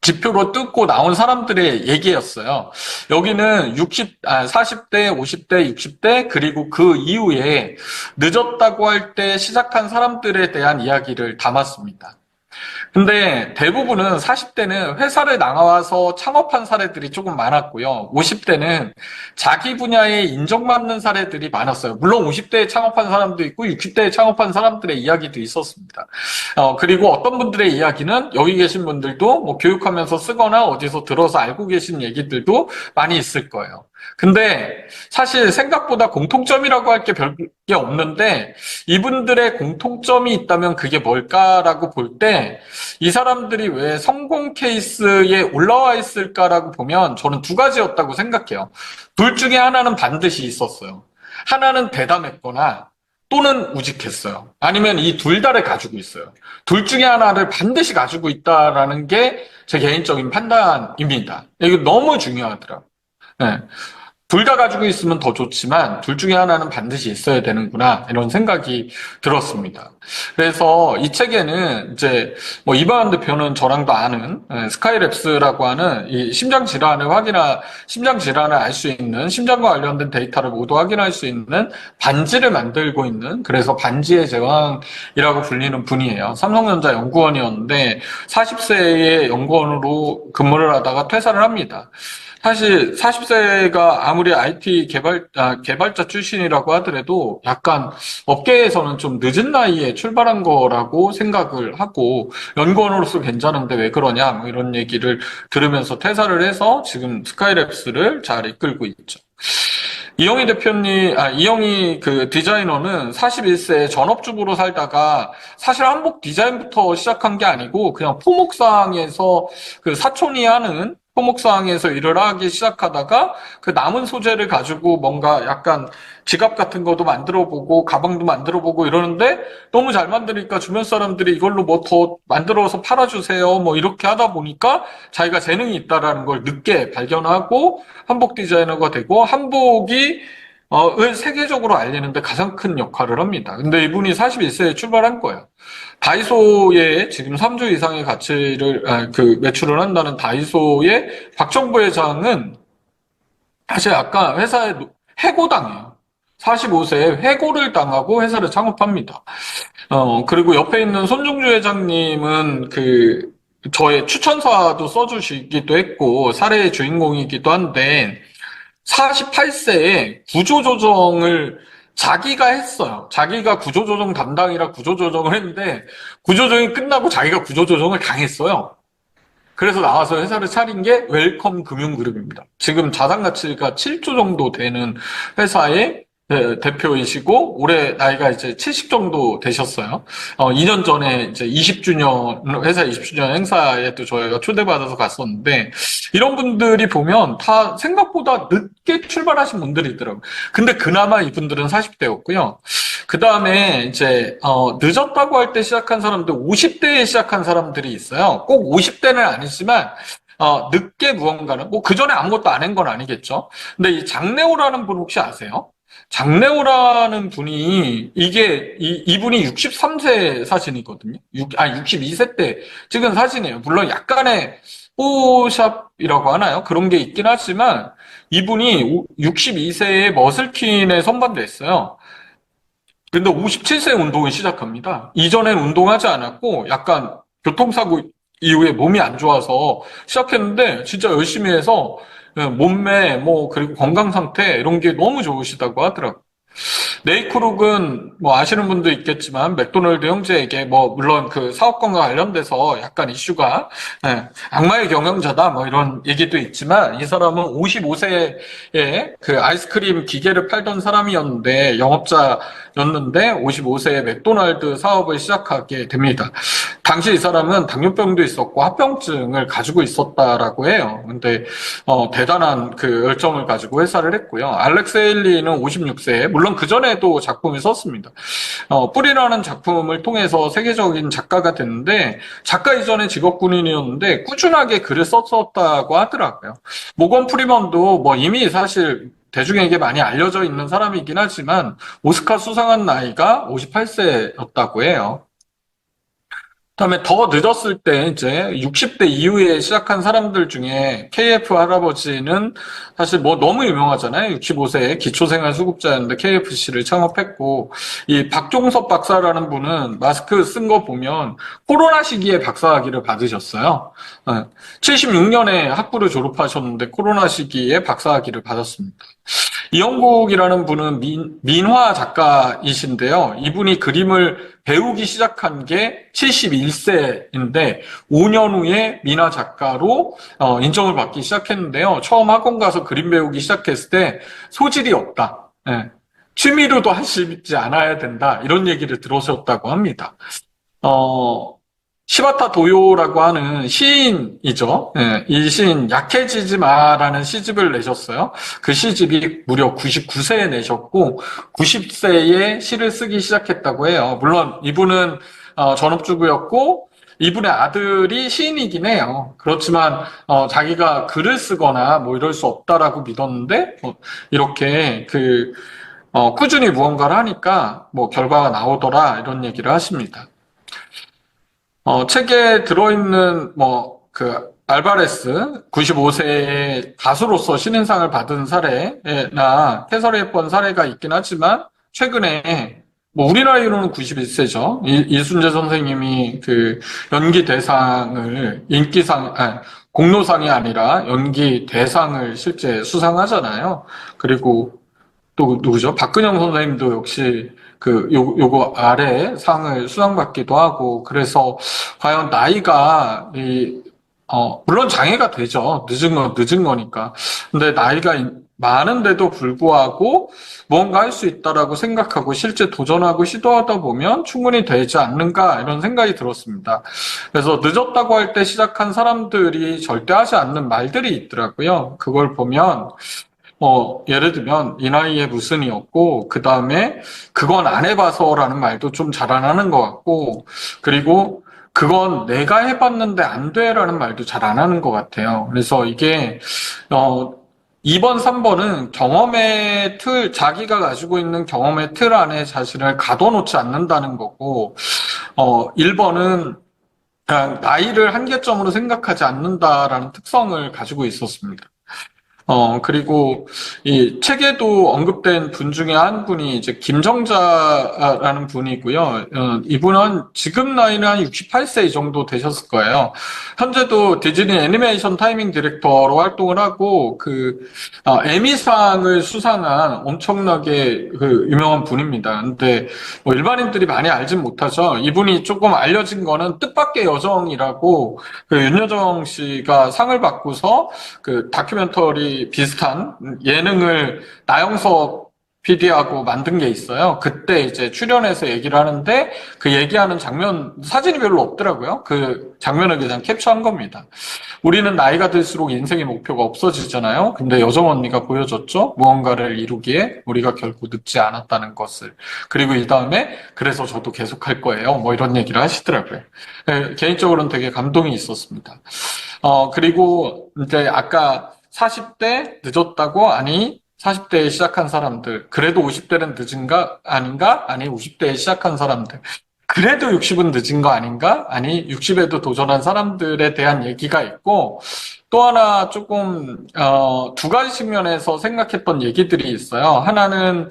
지표로 뜯고 나온 사람들의 얘기였어요. 여기는 40대, 50대, 60대, 그리고 그 이후에 늦었다고 할 때 시작한 사람들에 대한 이야기를 담았습니다. 근데 대부분은 40대는 회사를 나와서 창업한 사례들이 조금 많았고요. 50대는 자기 분야에 인정받는 사례들이 많았어요. 물론 50대에 창업한 사람도 있고 60대에 창업한 사람들의 이야기도 있었습니다. 그리고 어떤 분들의 이야기는 여기 계신 분들도 뭐 교육하면서 쓰거나 어디서 들어서 알고 계신 얘기들도 많이 있을 거예요. 근데 사실 생각보다 공통점이라고 할 게 별게 없는데 이분들의 공통점이 있다면 그게 뭘까라고 볼 때 이 사람들이 왜 성공 케이스에 올라와 있을까라고 보면 저는 두 가지였다고 생각해요. 둘 중에 하나는 반드시 있었어요. 하나는 대담했거나 또는 우직했어요. 아니면 이 둘 다를 가지고 있어요. 둘 중에 하나를 반드시 가지고 있다라는 게 제 개인적인 판단입니다. 이거 너무 중요하더라고요. 네. 둘 다 가지고 있으면 더 좋지만 둘 중에 하나는 반드시 있어야 되는구나 이런 생각이 들었습니다. 그래서 이 책에는 이제 이방한 대표는 저랑도 아는 스카이랩스라고 하는 이 심장 질환을 알 수 있는 심장과 관련된 데이터를 모두 확인할 수 있는 반지를 만들고 있는 그래서 반지의 제왕이라고 불리는 분이에요. 삼성전자 연구원이었는데 40세의 연구원으로 근무를 하다가 퇴사를 합니다. 사실 40세가 아무리 IT 개발자 출신이라고 하더라도 약간 업계에서는 좀 늦은 나이에 출발한 거라고 생각을 하고 연구원으로서 괜찮은데 왜 그러냐 뭐 이런 얘기를 들으면서 퇴사를 해서 지금 스카이랩스를 잘 이끌고 있죠. 이영희 그 디자이너는 41세 전업주부로 살다가 사실 한복 디자인부터 시작한 게 아니고 그냥 포목상에서 그 사촌이 하는 포목상에서 일을 하기 시작하다가 그 남은 소재를 가지고 뭔가 약간 지갑 같은 것도 만들어보고 가방도 만들어보고 이러는데 너무 잘 만드니까 주변 사람들이 이걸로 뭐 더 만들어서 팔아주세요 뭐 이렇게 하다 보니까 자기가 재능이 있다라는 걸 늦게 발견하고 한복 디자이너가 되고 한복이 을 세계적으로 알리는데 가장 큰 역할을 합니다. 근데 이분이 41세에 출발한 거예요. 다이소에 지금 3조 이상의 매출을 한다는 다이소의 박정부 회장은 사실 아까 회사에 해고당해요. 45세에 해고를 당하고 회사를 창업합니다. 그리고 옆에 있는 손중주 회장님은 저의 추천사도 써주시기도 했고, 사례의 주인공이기도 한데, 48세에 구조조정을 자기가 했어요. 자기가 구조조정 담당이라 구조조정을 했는데, 구조조정이 끝나고 자기가 구조조정을 당했어요. 그래서 나와서 회사를 차린 게 웰컴 금융그룹입니다. 지금 자산 가치가 7조 정도 되는 회사의 대표이시고, 올해 나이가 이제 70 정도 되셨어요. 2년 전에 이제 회사 20주년 행사에도 저희가 초대받아서 갔었는데, 이런 분들이 보면 다 생각보다 늦게 출발하신 분들이더라고요. 근데 그나마 이분들은 40대였고요. 그 다음에 이제, 늦었다고 할 때 시작한 사람들, 50대에 시작한 사람들이 있어요. 꼭 50대는 아니지만, 늦게 무언가는, 뭐, 그 전에 아무것도 안 한 건 아니겠죠. 근데 이 장래호라는 분 혹시 아세요? 장래호라는 분이, 이분이 63세 사진이거든요. 62세 때 찍은 사진이에요. 물론 약간의 뽀샵이라고 하나요? 그런 게 있긴 하지만, 이분이 62세에 머슬킨에 선발됐어요. 근데 57세 운동을 시작합니다. 이전엔 운동하지 않았고 약간 교통사고 이후에 몸이 안 좋아서 시작했는데 진짜 열심히 해서 몸매 그리고 건강 상태 이런 게 너무 좋으시다고 하더라고요. 네이크룩은 뭐 아시는 분도 있겠지만 맥도널드 형제에게 물론 그 사업권과 관련돼서 약간 이슈가 악마의 경영자다 뭐 이런 얘기도 있지만 이 사람은 55세에 그 아이스크림 기계를 팔던 사람이었는데 영업자였는데 55세에 맥도날드 사업을 시작하게 됩니다. 당시 이 사람은 당뇨병도 있었고 합병증을 가지고 있었다라고 해요. 근데 대단한 그 열정을 가지고 회사를 했고요. 알렉스 헤일리는 56세에 물론 그 전에도 작품을 썼습니다. 뿌리라는 작품을 통해서 세계적인 작가가 됐는데 작가 이전에 직업 군인이었는데 꾸준하게 글을 썼었다고 하더라고요. 모건 프리먼도 이미 사실 대중에게 많이 알려져 있는 사람이긴 하지만 오스카 수상한 나이가 58세였다고 해요. 그다음에 더 늦었을 때 이제 60대 이후에 시작한 사람들 중에 KF 할아버지는 사실 너무 유명하잖아요. 65세에 기초생활수급자였는데 KFC를 창업했고 이 박종섭 박사라는 분은 마스크 쓴 거 보면 코로나 시기에 박사학위를 받으셨어요. 76년에 학부를 졸업하셨는데 코로나 시기에 박사학위를 받았습니다. 이영국이라는 분은 민화 작가이신데요. 이분이 그림을 배우기 시작한 게 71세인데 5년 후에 민화 작가로 인정을 받기 시작했는데요. 처음 학원 가서 그림 배우기 시작했을 때 소질이 없다. 취미로도 하시지 않아야 된다. 이런 얘기를 들으셨다고 합니다. 시바타 도요라고 하는 시인이죠. 이 시인 약해지지 마라는 시집을 내셨어요. 그 시집이 무려 99세에 내셨고 90세에 시를 쓰기 시작했다고 해요. 물론 이분은 전업주부였고 이분의 아들이 시인이긴 해요. 그렇지만 자기가 글을 쓰거나 이럴 수 없다라고 믿었는데 이렇게 꾸준히 무언가를 하니까 결과가 나오더라 이런 얘기를 하십니다. 책에 들어있는, 알바레스, 95세에 가수로서 신인상을 받은 사례나 퇴설했던 사례가 있긴 하지만, 최근에, 우리나라로는 91세죠. 이순재 선생님이 연기 대상을, 공로상이 아니라 연기 대상을 실제 수상하잖아요. 그리고 또 누구죠? 박근영 선생님도 역시 요거 아래 상을 수상받기도 하고, 그래서 과연 나이가, 물론 장애가 되죠. 늦은 거니까. 근데 나이가 많은데도 불구하고 무언가 할 수 있다라고 생각하고 실제 도전하고 시도하다 보면 충분히 되지 않는가 이런 생각이 들었습니다. 그래서 늦었다고 할 때 시작한 사람들이 절대 하지 않는 말들이 있더라고요. 그걸 보면, 예를 들면, 이 나이에 무슨이었고, 그 다음에, 그건 안 해봐서라는 말도 좀 잘 안 하는 것 같고, 그리고, 그건 내가 해봤는데 안 돼라는 말도 잘 안 하는 것 같아요. 그래서 이게, 2번, 3번은 경험의 틀, 자기가 가지고 있는 경험의 틀 안에 자신을 가둬놓지 않는다는 거고, 1번은 그냥 나이를 한계점으로 생각하지 않는다라는 특성을 가지고 있었습니다. 그리고 이 책에도 언급된 분 중에 한 분이 이제 김정자라는 분이고요. 이분은 지금 나이는 한 68세 이 정도 되셨을 거예요. 현재도 디즈니 애니메이션 타이밍 디렉터로 활동을 하고, 에미상을 수상한 엄청나게 유명한 분입니다. 근데 뭐 일반인들이 많이 알진 못하죠. 이분이 조금 알려진 거는 뜻밖의 여정이라고 윤여정 씨가 상을 받고서 다큐멘터리 비슷한 예능을 나영석 PD하고 만든 게 있어요. 그때 이제 출연해서 얘기를 하는데 그 얘기하는 장면, 사진이 별로 없더라고요. 그 장면을 그냥 캡처한 겁니다. 우리는 나이가 들수록 인생의 목표가 없어지잖아요. 근데 여정 언니가 보여줬죠. 무언가를 이루기에 우리가 결코 늦지 않았다는 것을. 그리고 이 다음에 그래서 저도 계속할 거예요. 뭐 이런 얘기를 하시더라고요. 개인적으로는 되게 감동이 있었습니다. 그리고 이제 아까 40대 늦었다고? 아니, 40대에 시작한 사람들. 그래도 50대는 늦은가? 아닌가? 아니, 50대에 시작한 사람들. 그래도 60은 늦은 거 아닌가? 아니, 60에도 도전한 사람들에 대한 얘기가 있고, 또 하나 조금, 두 가지 측면에서 생각했던 얘기들이 있어요. 하나는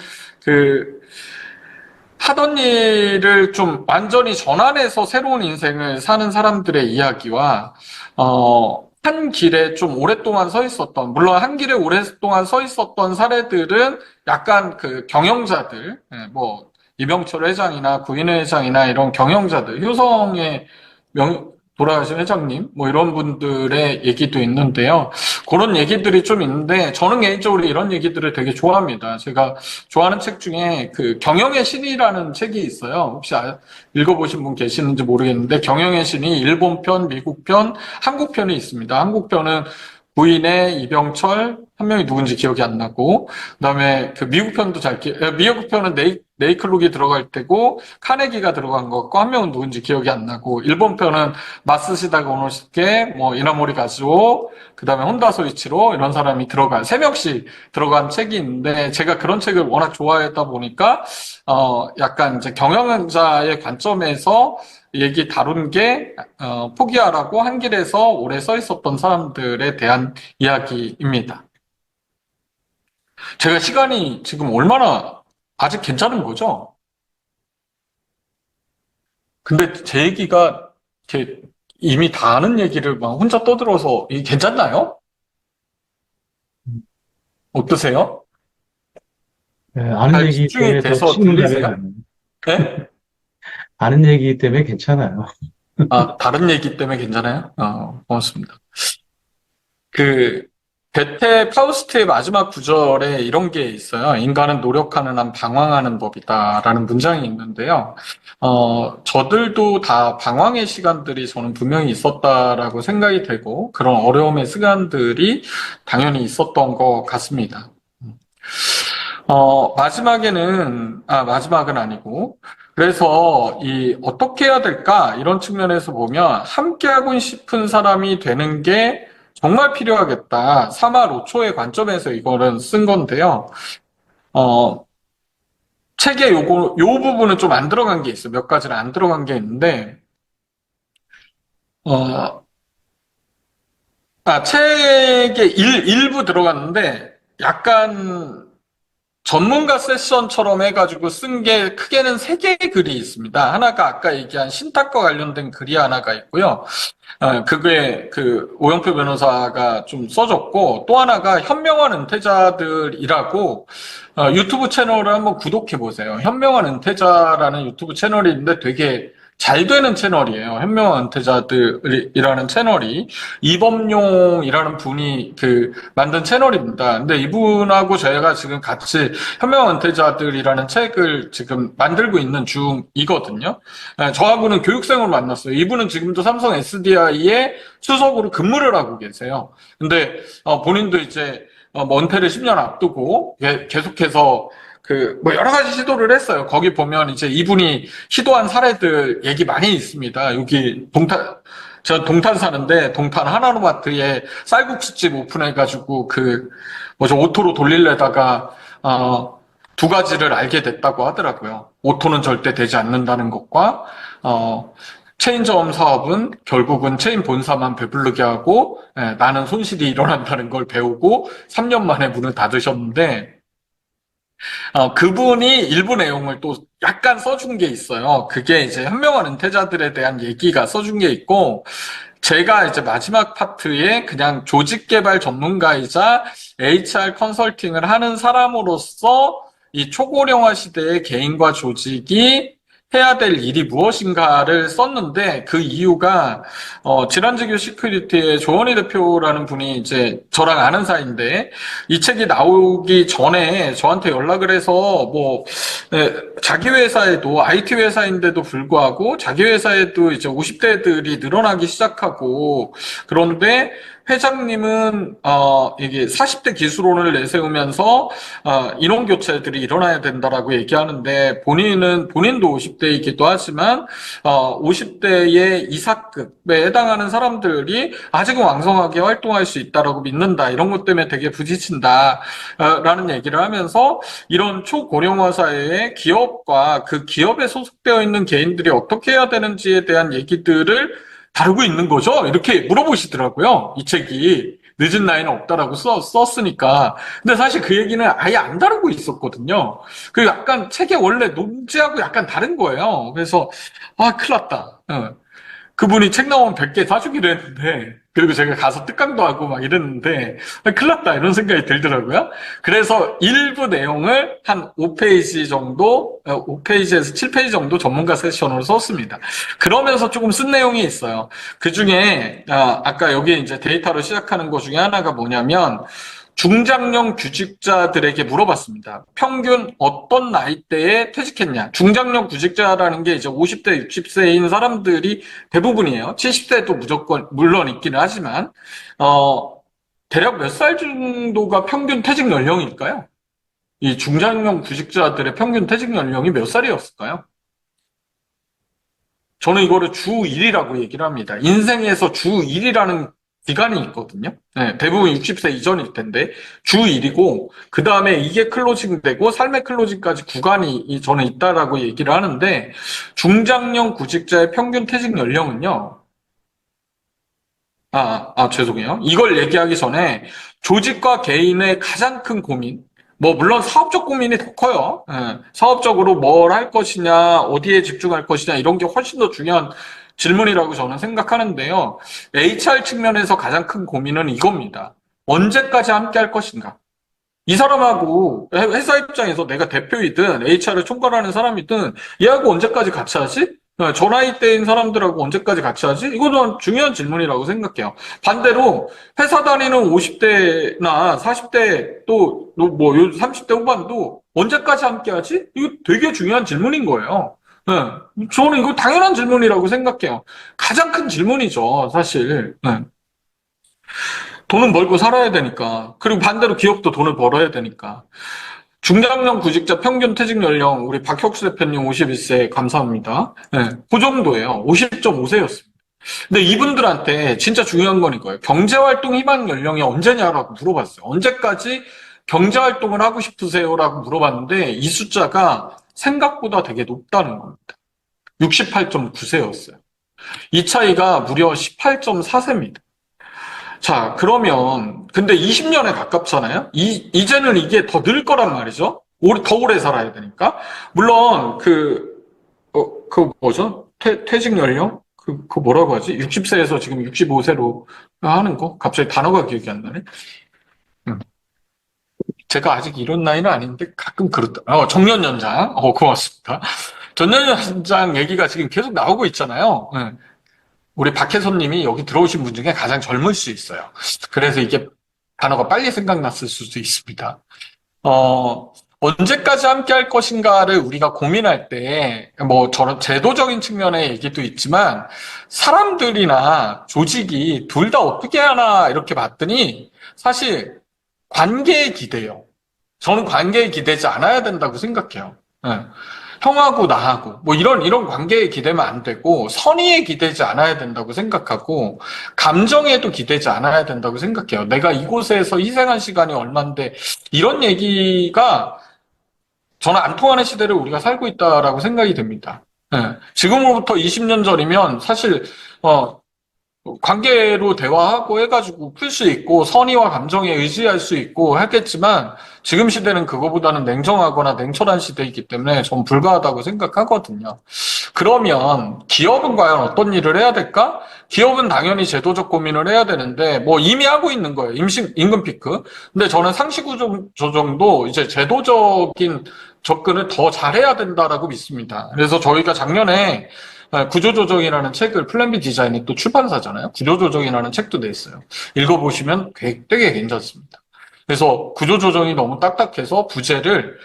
하던 일을 좀 완전히 전환해서 새로운 인생을 사는 사람들의 이야기와, 한 길에 좀 오랫동안 서 있었던, 물론 한 길에 오랫동안 서 있었던 사례들은 약간 경영자들, 뭐, 이병철 회장이나 구인회 회장이나 이런 경영자들, 효성의 돌아가신 회장님, 뭐 이런 분들의 얘기도 있는데요. 그런 얘기들이 좀 있는데, 저는 개인적으로 이런 얘기들을 되게 좋아합니다. 제가 좋아하는 책 중에 경영의 신이라는 책이 있어요. 혹시 읽어보신 분 계시는지 모르겠는데, 경영의 신이 일본 편, 미국 편, 한국 편이 있습니다. 한국 편은 부인의 이병철, 한 명이 누군지 기억이 안 나고, 그다음에 미국 편도 미국 편은 네이클록이 들어갈 때고, 카네기가 들어간 것 같고, 한 명은 누군지 기억이 안 나고, 일본 편은 마쓰시다 고노시케, 뭐 이나모리 가즈오, 그다음에 혼다 소이치로 이런 사람이 세 명씩 들어간 책이 있는데, 제가 그런 책을 워낙 좋아했다 보니까 약간 이제 경영자의 관점에서 얘기 다룬 게 포기하라고 한 길에서 오래 서 있었던 사람들에 대한 이야기입니다. 제가 시간이 지금 얼마나 아직 괜찮은 거죠? 근데 제 얘기가 이렇게 이미 다 아는 얘기를 막 혼자 떠들어서 이게 괜찮나요? 어떠세요? 예, 아는 잘 얘기 집중이 때문에 더 돼서 질문 들리세요? 잘해요. 네? 아는 얘기 때문에 괜찮아요. 다른 얘기 때문에 괜찮아요? 고맙습니다. 베테 파우스트의 마지막 구절에 이런 게 있어요. 인간은 노력하는 한 방황하는 법이다라는 문장이 있는데요. 저들도 다 방황의 시간들이 저는 분명히 있었다라고 생각이 되고, 그런 어려움의 시간들이 당연히 있었던 것 같습니다. 마지막은 아니고, 그래서 어떻게 해야 될까? 이런 측면에서 보면, 함께하고 싶은 사람이 되는 게 정말 필요하겠다. 3할 5초의 관점에서 이거를 쓴 건데요. 책에 요 부분은 좀 안 들어간 게 있어요. 몇 가지는 안 들어간 게 있는데, 어, 책에 일부 들어갔는데, 약간 전문가 세션처럼 해가지고 쓴 게 크게는 세 개의 글이 있습니다. 하나가 아까 얘기한 신탁과 관련된 글이 하나가 있고요. 그게 오영표 변호사가 좀 써줬고, 또 하나가 현명한 은퇴자들이라고 유튜브 채널을 한번 구독해 보세요. 현명한 은퇴자라는 유튜브 채널이 있는데 되게 잘 되는 채널이에요. 현명한 은퇴자들이라는 채널이 이범용이라는 분이 만든 채널입니다. 근데 이분하고 저희가 지금 같이 현명한 은퇴자들이라는 책을 지금 만들고 있는 중이거든요. 저하고는 교육생으로 만났어요. 이분은 지금도 삼성 SDI에 수석으로 근무를 하고 계세요. 근데 본인도 이제 은퇴를 10년 앞두고 계속해서 뭐 여러 가지 시도를 했어요. 거기 보면 이제 이분이 시도한 사례들 얘기 많이 있습니다. 여기 저 동탄 사는데 동탄 하나로마트에 쌀국수집 오픈해가지고 오토로 돌리려다가 두 가지를 알게 됐다고 하더라고요. 오토는 절대 되지 않는다는 것과 체인점 사업은 결국은 체인 본사만 배부르게 하고 나는 손실이 일어난다는 걸 배우고 3년 만에 문을 닫으셨는데 그분이 일부 내용을 또 약간 써준 게 있어요. 그게 이제 현명한 은퇴자들에 대한 얘기가 써준 게 있고, 제가 이제 마지막 파트에 그냥 조직 개발 전문가이자 HR 컨설팅을 하는 사람으로서 이 초고령화 시대의 개인과 조직이 해야 될 일이 무엇인가를 썼는데 그 이유가 질환지교 시큐리티의 조원희 대표라는 분이 이제 저랑 아는 사이인데 이 책이 나오기 전에 저한테 연락을 해서 자기 회사에도 IT 회사인데도 불구하고 자기 회사에도 이제 50대들이 늘어나기 시작하고 그런데 회장님은 이게 40대 기술론을 내세우면서 인원 교체들이 일어나야 된다라고 얘기하는데 본인도 50대이기도 하지만 50대의 이사급에 해당하는 사람들이 아직은 왕성하게 활동할 수 있다라고 믿는다. 이런 것 때문에 되게 부딪힌다. 라는 얘기를 하면서 이런 초고령화 사회의 기업과 그 기업에 소속되어 있는 개인들이 어떻게 해야 되는지에 대한 얘기들을 다루고 있는 거죠? 이렇게 물어보시더라고요. 이 책이. 늦은 나이는 없다라고 썼으니까. 근데 사실 그 얘기는 아예 안 다루고 있었거든요. 그 약간 책의 원래 논지하고 약간 다른 거예요. 그래서, 큰일 났다. 그분이 책 나오면 100개 사주기로 했는데, 그리고 제가 가서 특강도 하고 막 이랬는데, 큰일 났다, 이런 생각이 들더라고요. 그래서 일부 내용을 한 5페이지 정도, 5페이지에서 7페이지 정도 전문가 세션으로 썼습니다. 그러면서 조금 쓴 내용이 있어요. 그 중에, 아까 여기 이제 데이터로 시작하는 것 중에 하나가 뭐냐면, 중장년 구직자들에게 물어봤습니다. 평균 어떤 나이대에 퇴직했냐? 중장년 구직자라는 게 이제 50대, 60세인 사람들이 대부분이에요. 70대도 무조건, 물론 있기는 하지만, 대략 몇 살 정도가 평균 퇴직 연령일까요? 이 중장년 구직자들의 평균 퇴직 연령이 몇 살이었을까요? 저는 이거를 주 1이라고 얘기를 합니다. 인생에서 주 1이라는 기간이 있거든요. 네, 대부분 60세 이전일 텐데 주 1이고 그 다음에 이게 클로징되고 삶의 클로징까지 구간이 저는 있다라고 얘기를 하는데 중장년 구직자의 평균 퇴직 연령은요. 죄송해요. 이걸 얘기하기 전에 조직과 개인의 가장 큰 고민, 물론 사업적 고민이 더 커요. 사업적으로 뭘 할 것이냐, 어디에 집중할 것이냐, 이런 게 훨씬 더 중요한 질문이라고 저는 생각하는데요. HR 측면에서 가장 큰 고민은 이겁니다. 언제까지 함께 할 것인가? 이 사람하고 회사 입장에서 내가 대표이든 HR을 총괄하는 사람이든 얘하고 언제까지 같이 하지? 저 나이대인 사람들하고 언제까지 같이 하지? 이거는 중요한 질문이라고 생각해요. 반대로 회사 다니는 50대나 40대 또 30대 후반도 언제까지 함께 하지? 이거 되게 중요한 질문인 거예요. 저는 이거 당연한 질문이라고 생각해요. 가장 큰 질문이죠, 사실. 돈은 벌고 살아야 되니까. 그리고 반대로 기업도 돈을 벌어야 되니까. 중장년 구직자 평균 퇴직 연령, 우리 박혁수 대표님 51세 감사합니다. 그 정도예요. 50.5세였습니다. 근데 이분들한테 진짜 중요한 건 이거예요. 경제활동 희망 연령이 언제냐라고 물어봤어요. 언제까지 경제활동을 하고 싶으세요? 라고 물어봤는데 이 숫자가 생각보다 되게 높다는 겁니다. 68.9세였어요. 이 차이가 무려 18.4세입니다. 자, 그러면, 근데 20년에 가깝잖아요? 이제는 이게 더 늘 거란 말이죠? 더 오래 살아야 되니까. 물론, 뭐죠? 퇴직 연령? 뭐라고 하지? 60세에서 지금 65세로 하는 거? 갑자기 단어가 기억이 안 나네? 제가 아직 이런 나이는 아닌데 가끔 그렇다. 정년연장. 고맙습니다. 정년연장 얘기가 지금 계속 나오고 있잖아요. 우리 박혜선님이 여기 들어오신 분 중에 가장 젊을 수 있어요. 그래서 이게 단어가 빨리 생각났을 수도 있습니다. 언제까지 함께 할 것인가를 우리가 고민할 때, 저런 제도적인 측면의 얘기도 있지만, 사람들이나 조직이 둘 다 어떻게 하나 이렇게 봤더니, 사실 관계에 기대요. 저는 관계에 기대지 않아야 된다고 생각해요. 예. 형하고 나하고 뭐 이런 관계에 기대면 안 되고 선의에 기대지 않아야 된다고 생각하고 감정에도 기대지 않아야 된다고 생각해요. 내가 이곳에서 희생한 시간이 얼만데 이런 얘기가 저는 안 통하는 시대를 우리가 살고 있다라고 생각이 됩니다. 예. 지금으로부터 20년 전이면 사실 관계로 대화하고 해가지고 풀 수 있고 선의와 감정에 의지할 수 있고 하겠지만 지금 시대는 그거보다는 냉정하거나 냉철한 시대이기 때문에 전 불가하다고 생각하거든요. 그러면 기업은 과연 어떤 일을 해야 될까? 기업은 당연히 제도적 고민을 해야 되는데 뭐 이미 하고 있는 거예요. 임금 피크. 근데 저는 상시 구조 조정도 이제 제도적인 접근을 더 잘해야 된다라고 믿습니다. 그래서 저희가 작년에 구조조정이라는 책을 플랜 B 디자인이 또 출판사잖아요. 구조조정이라는 책도 냈어요. 읽어보시면 되게 괜찮습니다. 그래서 구조조정이 너무 딱딱해서 부재를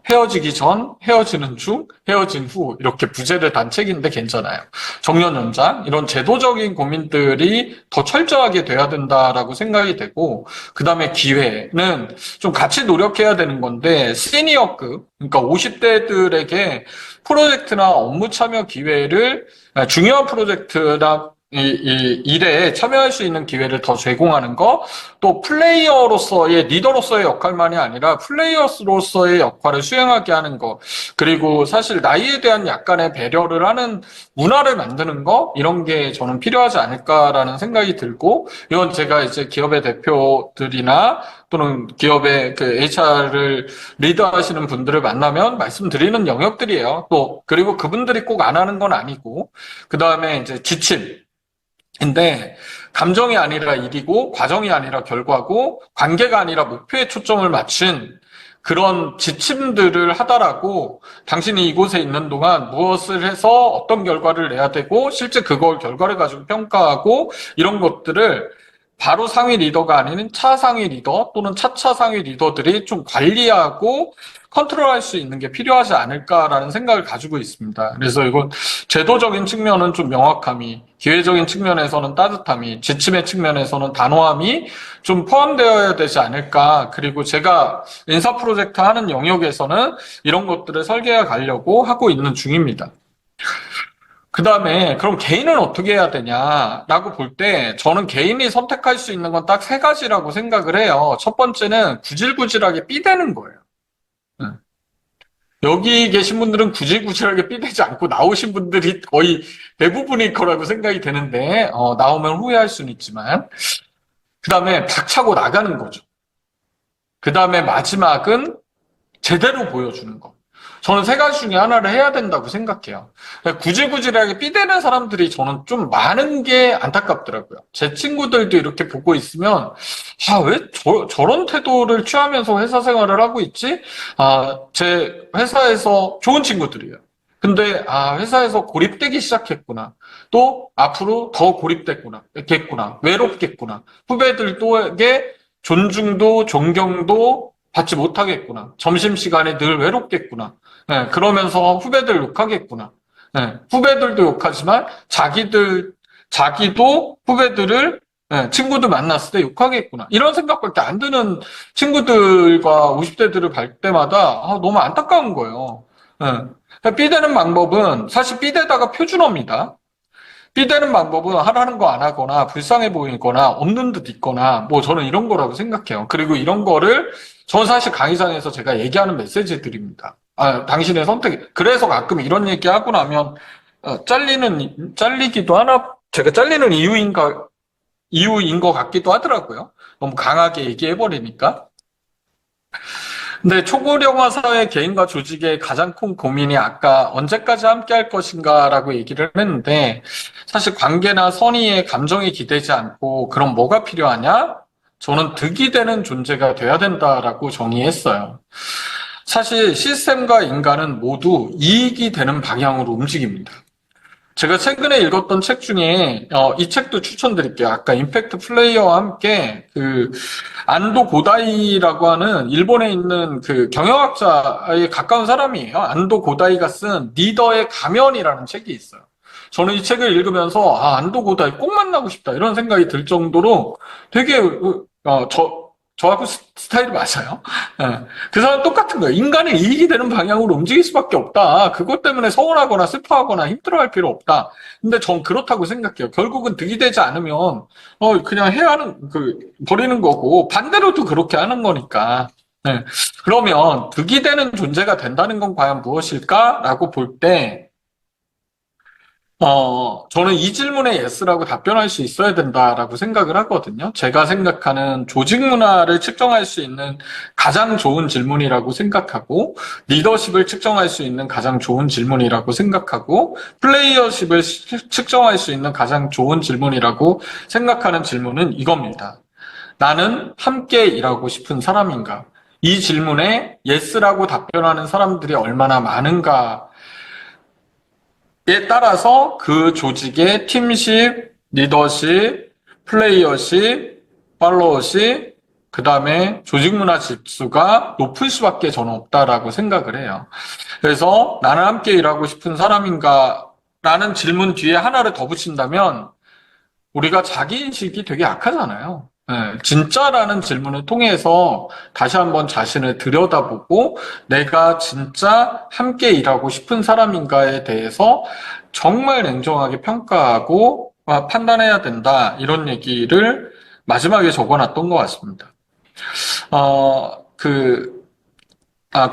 헤어지기 전, 헤어지는 중, 헤어진 후 이렇게 부재를 단 책인데 괜찮아요. 정년연장 이런 제도적인 고민들이 더 철저하게 돼야 된다라고 생각이 되고 그 다음에 기회는 좀 같이 노력해야 되는 건데 시니어급 그러니까 50대들에게 프로젝트나 업무 참여 기회를 중요한 프로젝트나 일에 참여할 수 있는 기회를 더 제공하는 거, 또 플레이어로서의 리더로서의 역할만이 아니라 플레이어로서의 역할을 수행하게 하는 거, 그리고 사실 나이에 대한 약간의 배려를 하는 문화를 만드는 거, 이런 게 저는 필요하지 않을까라는 생각이 들고, 이건 제가 이제 기업의 대표들이나 또는 기업의 그 HR을 리드하시는 분들을 만나면 말씀드리는 영역들이에요. 또, 그리고 그분들이 꼭 안 하는 건 아니고, 그 다음에 이제 지침. 근데 감정이 아니라 일이고 과정이 아니라 결과고 관계가 아니라 목표에 초점을 맞춘 그런 지침들을 하더라고 당신이 이곳에 있는 동안 무엇을 해서 어떤 결과를 내야 되고 실제 그걸 결과를 가지고 평가하고 이런 것들을 바로 상위 리더가 아닌 차상위 리더 또는 차차 상위 리더들이 좀 관리하고 컨트롤할 수 있는 게 필요하지 않을까라는 생각을 가지고 있습니다. 그래서 이건 제도적인 측면은 좀 명확함이, 기회적인 측면에서는 따뜻함이, 지침의 측면에서는 단호함이 좀 포함되어야 되지 않을까. 그리고 제가 인사 프로젝트 하는 영역에서는 이런 것들을 설계해 가려고 하고 있는 중입니다. 그 다음에 그럼 개인은 어떻게 해야 되냐라고 볼 때 저는 개인이 선택할 수 있는 건 딱 세 가지라고 생각을 해요. 첫 번째는 구질구질하게 삐대는 거예요. 응. 여기 계신 분들은 구질구질하게 삐대지 않고 나오신 분들이 거의 대부분일 거라고 생각이 되는데 나오면 후회할 수는 있지만 그 다음에 박차고 나가는 거죠. 그 다음에 마지막은 제대로 보여주는 거. 저는 세 가지 중에 하나를 해야 된다고 생각해요. 구질구질하게 삐대는 사람들이 저는 좀 많은 게 안타깝더라고요. 제 친구들도 이렇게 보고 있으면, 왜 저런 태도를 취하면서 회사 생활을 하고 있지? 제 회사에서 좋은 친구들이에요. 근데, 회사에서 고립되기 시작했구나. 또, 앞으로 더 고립됐구나. 외롭겠구나. 후배들도에게 존중도, 존경도 받지 못하겠구나. 점심시간에 늘 외롭겠구나. 네, 그러면서 후배들 욕하겠구나. 네, 후배들도 욕하지만 자기도 후배들을 친구들 만났을 때 욕하겠구나. 이런 생각밖에 안 드는 친구들과 50대들을 볼 때마다 너무 안타까운 거예요. 삐대는 방법은 사실 삐대다가 표준어입니다. 삐대는 방법은 하라는 거 안 하거나 불쌍해 보이거나 없는 듯 있거나 뭐 저는 이런 거라고 생각해요. 그리고 이런 거를 저는 사실 강의장에서 제가 얘기하는 메시지들입니다. 당신의 선택. 그래서 가끔 이런 얘기하고 나면 잘리기도 하나 제가 잘리는 이유인 것 같기도 하더라고요. 너무 강하게 얘기해버리니까. 근데 초고령화 사회 개인과 조직의 가장 큰 고민이 아까 언제까지 함께 할 것인가라고 얘기를 했는데 사실 관계나 선의에 감정이 기대지 않고 그럼 뭐가 필요하냐? 저는 득이 되는 존재가 돼야 된다라고 정의했어요. 사실 시스템과 인간은 모두 이익이 되는 방향으로 움직입니다. 제가 최근에 읽었던 책 중에 이 책도 추천드릴게요. 아까 임팩트 플레이어와 함께 그 안도 고다이라고 하는 일본에 있는 그 경영학자에 가까운 사람이에요. 안도 고다이가 쓴 리더의 가면이라는 책이 있어요. 저는 이 책을 읽으면서 안도 고다이 꼭 만나고 싶다 이런 생각이 들 정도로 되게 저하고 스타일이 맞아요. 예. 그 사람 똑같은 거예요. 인간의 이익이 되는 방향으로 움직일 수밖에 없다. 그것 때문에 서운하거나 슬퍼하거나 힘들어할 필요 없다. 근데 전 그렇다고 생각해요. 결국은 득이 되지 않으면 그냥 해야 하는 버리는 거고 반대로도 그렇게 하는 거니까. 예. 그러면 득이 되는 존재가 된다는 건 과연 무엇일까라고 볼 때, 저는 이 질문에 예스라고 답변할 수 있어야 된다라고 생각을 하거든요. 제가 생각하는 조직 문화를 측정할 수 있는 가장 좋은 질문이라고 생각하고, 리더십을 측정할 수 있는 가장 좋은 질문이라고 생각하고, 플레이어십을 측정할 수 있는 가장 좋은 질문이라고 생각하는 질문은 이겁니다. 나는 함께 일하고 싶은 사람인가? 이 질문에 예스라고 답변하는 사람들이 얼마나 많은가에 따라서 그 조직의 팀십, 리더십, 플레이어십, 팔로워십, 그 다음에 조직 문화 지수가 높을 수밖에 저는 없다라고 생각을 해요. 그래서 나는 함께 일하고 싶은 사람인가? 라는 질문 뒤에 하나를 더 붙인다면 우리가 자기인식이 되게 약하잖아요. 예, 진짜라는 질문을 통해서 다시 한번 자신을 들여다보고 내가 진짜 함께 일하고 싶은 사람인가에 대해서 정말 냉정하게 평가하고 판단해야 된다. 이런 얘기를 마지막에 적어놨던 것 같습니다. 어, 그,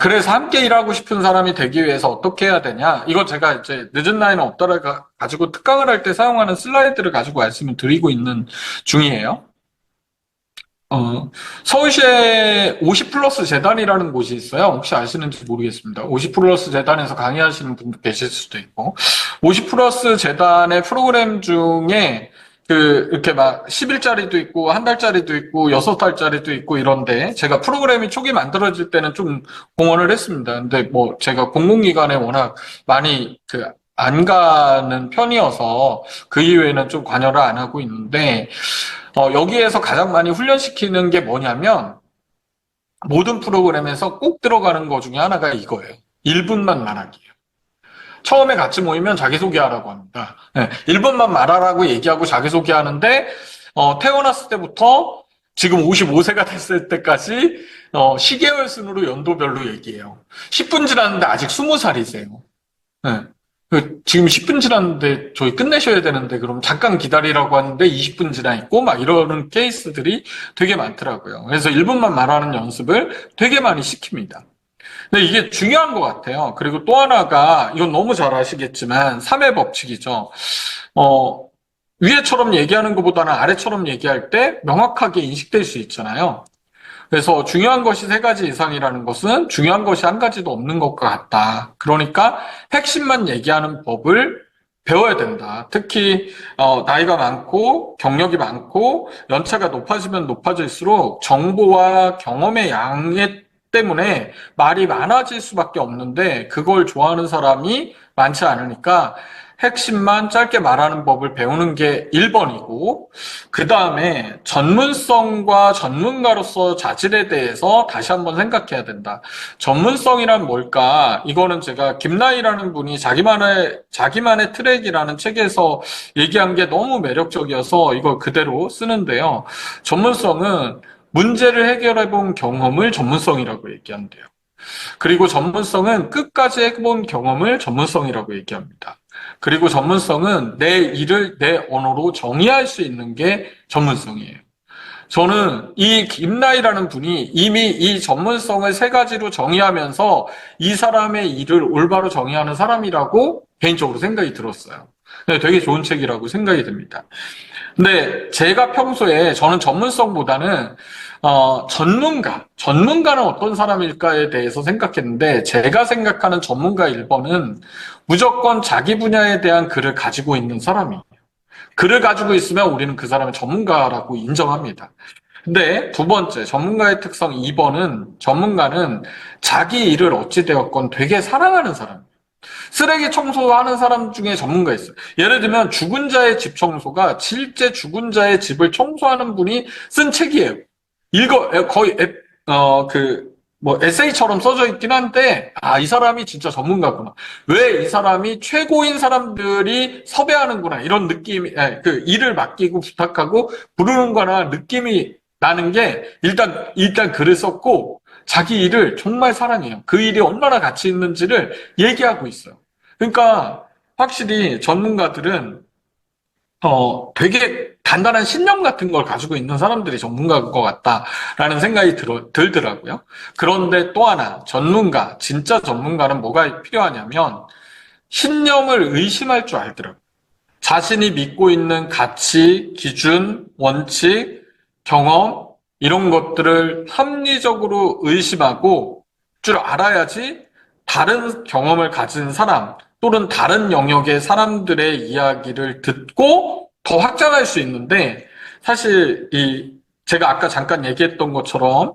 그래서 함께 일하고 싶은 사람이 되기 위해서 어떻게 해야 되냐? 이거 제가 이제 늦은 나이는 없다를 가지고 특강을 할 때 사용하는 슬라이드를 가지고 말씀을 드리고 있는 중이에요. 서울시에 50 플러스 재단이라는 곳이 있어요. 혹시 아시는지 모르겠습니다. 50 플러스 재단에서 강의하시는 분도 계실 수도 있고. 50 플러스 재단의 프로그램 중에 이렇게 막 10일짜리도 있고, 한 달짜리도 있고, 6달짜리도 있고 이런데, 제가 프로그램이 초기 만들어질 때는 좀 공헌을 했습니다. 근데 뭐, 제가 공공기관에 워낙 많이 안 가는 편이어서 그 이후에는 좀 관여를 안 하고 있는데, 여기에서 가장 많이 훈련시키는 게 뭐냐면, 모든 프로그램에서 꼭 들어가는 거 중에 하나가 이거예요. 1분만 말하기예요. 처음에 같이 모이면 자기소개하라고 합니다. 네, 1분만 말하라고 얘기하고 자기소개하는데, 태어났을 때부터 지금 55세가 됐을 때까지, 시계열 순으로 연도별로 얘기해요. 10분 지났는데 아직 20살이세요. 네. 지금 10분 지났는데 저희 끝내셔야 되는데 그럼 잠깐 기다리라고 하는데 20분 지나 있고 막 이러는 케이스들이 되게 많더라고요. 그래서 1분만 말하는 연습을 되게 많이 시킵니다. 근데 이게 중요한 것 같아요. 그리고 또 하나가 이건 너무 잘 아시겠지만 3회 법칙이죠. 위에처럼 얘기하는 것보다는 아래처럼 얘기할 때 명확하게 인식될 수 있잖아요. 그래서 중요한 것이 3가지 이상이라는 것은 중요한 것이 한 가지도 없는 것과 같다. 그러니까 핵심만 얘기하는 법을 배워야 된다. 특히 나이가 많고 경력이 많고 연차가 높아지면 높아질수록 정보와 경험의 양에 때문에 말이 많아질 수밖에 없는데 그걸 좋아하는 사람이 많지 않으니까 핵심만 짧게 말하는 법을 배우는 게 1번이고 그 다음에 전문성과 전문가로서 자질에 대해서 다시 한번 생각해야 된다. 전문성이란 뭘까? 이거는 제가 김나희라는 분이 자기만의 트랙이라는 책에서 얘기한 게 너무 매력적이어서 이걸 그대로 쓰는데요. 전문성은 문제를 해결해 본 경험을 전문성이라고 얘기한대요. 그리고 전문성은 끝까지 해본 경험을 전문성이라고 얘기합니다. 그리고 전문성은 내 일을 내 언어로 정의할 수 있는 게 전문성이에요. 저는 이 김나희라는 분이 이미 이 전문성을 3가지로 정의하면서 이 사람의 일을 올바로 정의하는 사람이라고 개인적으로 생각이 들었어요. 되게 좋은 책이라고 생각이 듭니다. 근데 제가 평소에 저는 전문성보다는 전문가는 어떤 사람일까에 대해서 생각했는데 제가 생각하는 전문가 1번은 무조건 자기 분야에 대한 글을 가지고 있는 사람이에요. 글을 가지고 있으면 우리는 그 사람을 전문가라고 인정합니다. 근데 2번째, 전문가의 특성 2번은 전문가는 자기 일을 어찌되었건 되게 사랑하는 사람이에요. 쓰레기 청소하는 사람 중에 전문가 있어요. 예를 들면 죽은 자의 집 청소가 실제 죽은 자의 집을 청소하는 분이 쓴 책이에요. 거의 에세이처럼 써져 있긴 한데, 이 사람이 진짜 전문가구나. 왜 이 사람이 최고인 사람들이 섭외하는구나. 이런 느낌이, 일을 맡기고 부탁하고 부르는 거나 느낌이 라는 게 일단 글을 썼고 자기 일을 정말 사랑해요. 그 일이 얼마나 가치 있는지를 얘기하고 있어요. 그러니까 확실히 전문가들은 되게 단단한 신념 같은 걸 가지고 있는 사람들이 전문가인 것 같다라는 생각이 들더라고요. 그런데 또 하나, 진짜 전문가는 뭐가 필요하냐면 신념을 의심할 줄 알더라고요. 자신이 믿고 있는 가치, 기준, 원칙, 경험, 이런 것들을 합리적으로 의심하고 줄 알아야지 다른 경험을 가진 사람 또는 다른 영역의 사람들의 이야기를 듣고 더 확장할 수 있는데 사실 제가 아까 잠깐 얘기했던 것처럼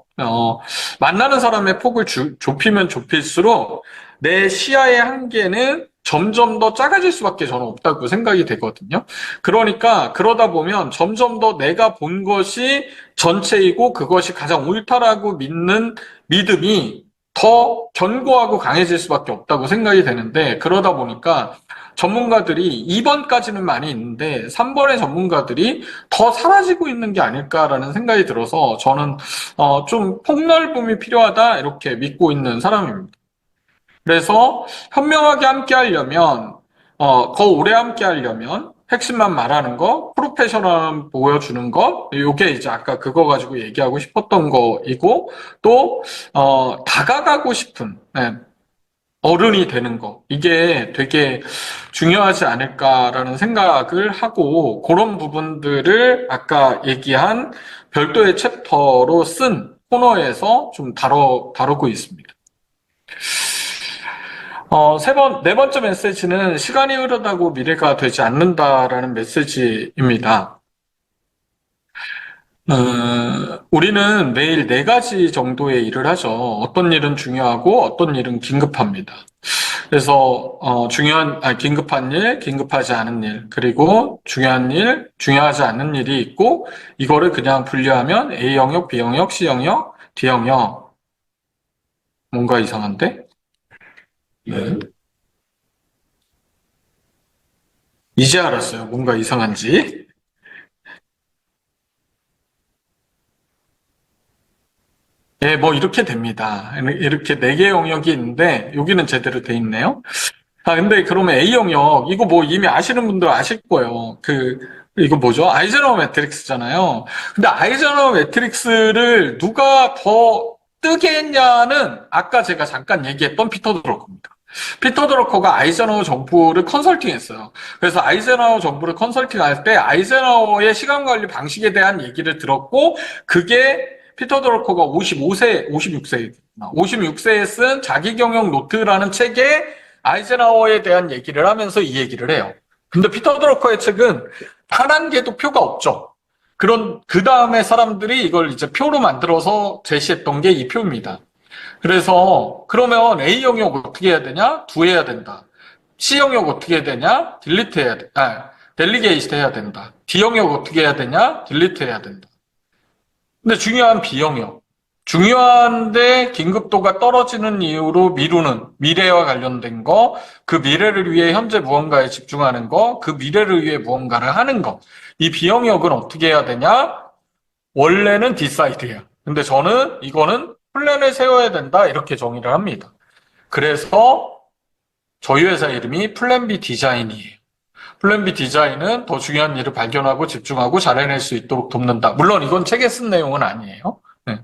만나는 사람의 폭을 좁히면 좁힐수록 내 시야의 한계는 점점 더 작아질 수밖에 저는 없다고 생각이 되거든요. 그러니까 그러다 보면 점점 더 내가 본 것이 전체이고 그것이 가장 옳다라고 믿는 믿음이 더 견고하고 강해질 수밖에 없다고 생각이 되는데 그러다 보니까 전문가들이 2번까지는 많이 있는데 3번의 전문가들이 더 사라지고 있는 게 아닐까라는 생각이 들어서 저는 좀 폭넓음이 필요하다 이렇게 믿고 있는 사람입니다. 그래서 현명하게 함께 하려면, 더 오래 함께 하려면, 핵심만 말하는 거, 프로페셔널 보여주는 거, 요게 이제 아까 그거 가지고 얘기하고 싶었던 거이고, 또, 다가가고 싶은, 네, 어른이 되는 거. 이게 되게 중요하지 않을까라는 생각을 하고, 그런 부분들을 아까 얘기한 별도의 챕터로 쓴 코너에서 좀 다루고 있습니다. 네 번째 메시지는 시간이 흐르다고 미래가 되지 않는다라는 메시지입니다. 우리는 매일 네 가지 정도의 일을 하죠. 어떤 일은 중요하고 어떤 일은 긴급합니다. 그래서 긴급한 일, 긴급하지 않은 일, 그리고 중요한 일, 중요하지 않은 일이 있고 이거를 그냥 분류하면 A 영역, B 영역, C 영역, D 영역. 뭔가 이상한데? 네. 이제 알았어요. 뭔가 이상한지. 예, 뭐 이렇게 됩니다. 이렇게 네 개 영역이 있는데 여기는 제대로 돼 있네요. 근데 그러면 A 영역 이거 뭐 이미 아시는 분들 아실 거예요. 이거 뭐죠? 아이젠하워 매트릭스잖아요. 근데 아이젠하워 매트릭스를 누가 더 뜨게 했냐는 아까 제가 잠깐 얘기했던 피터 드러커입니다. 피터 드러커가 아이젠하워 정부를 컨설팅했어요. 그래서 아이젠하워 정부를 컨설팅할 때 아이젠하워의 시간 관리 방식에 대한 얘기를 들었고 그게 피터 드러커가 56세에 쓴 자기 경영 노트라는 책에 아이젠하워에 대한 얘기를 하면서 이 얘기를 해요. 근데 피터 드러커의 책은 단 한 개도 표가 없죠. 그 다음에 사람들이 이걸 이제 표로 만들어서 제시했던 게 이 표입니다. 그래서 그러면 A 영역 어떻게 해야 되냐? 두해야 된다. C 영역 어떻게 해야 되냐? 델리게이트 해야 된다. D 영역 어떻게 해야 되냐? 딜리트 해야 된다. 근데 중요한 B 영역. 중요한데 긴급도가 떨어지는 이유로 미루는 미래와 관련된 거, 그 미래를 위해 현재 무언가에 집중하는 거, 그 미래를 위해 무언가를 하는 거. 이 B 영역은 어떻게 해야 되냐? 원래는 디사이드예요. 근데 저는 이거는 플랜을 세워야 된다 이렇게 정의를 합니다. 그래서 저희 회사 이름이 플랜 B 디자인이에요. 플랜 B 디자인은 더 중요한 일을 발견하고 집중하고 잘 해낼 수 있도록 돕는다. 물론 이건 책에 쓴 내용은 아니에요. 네.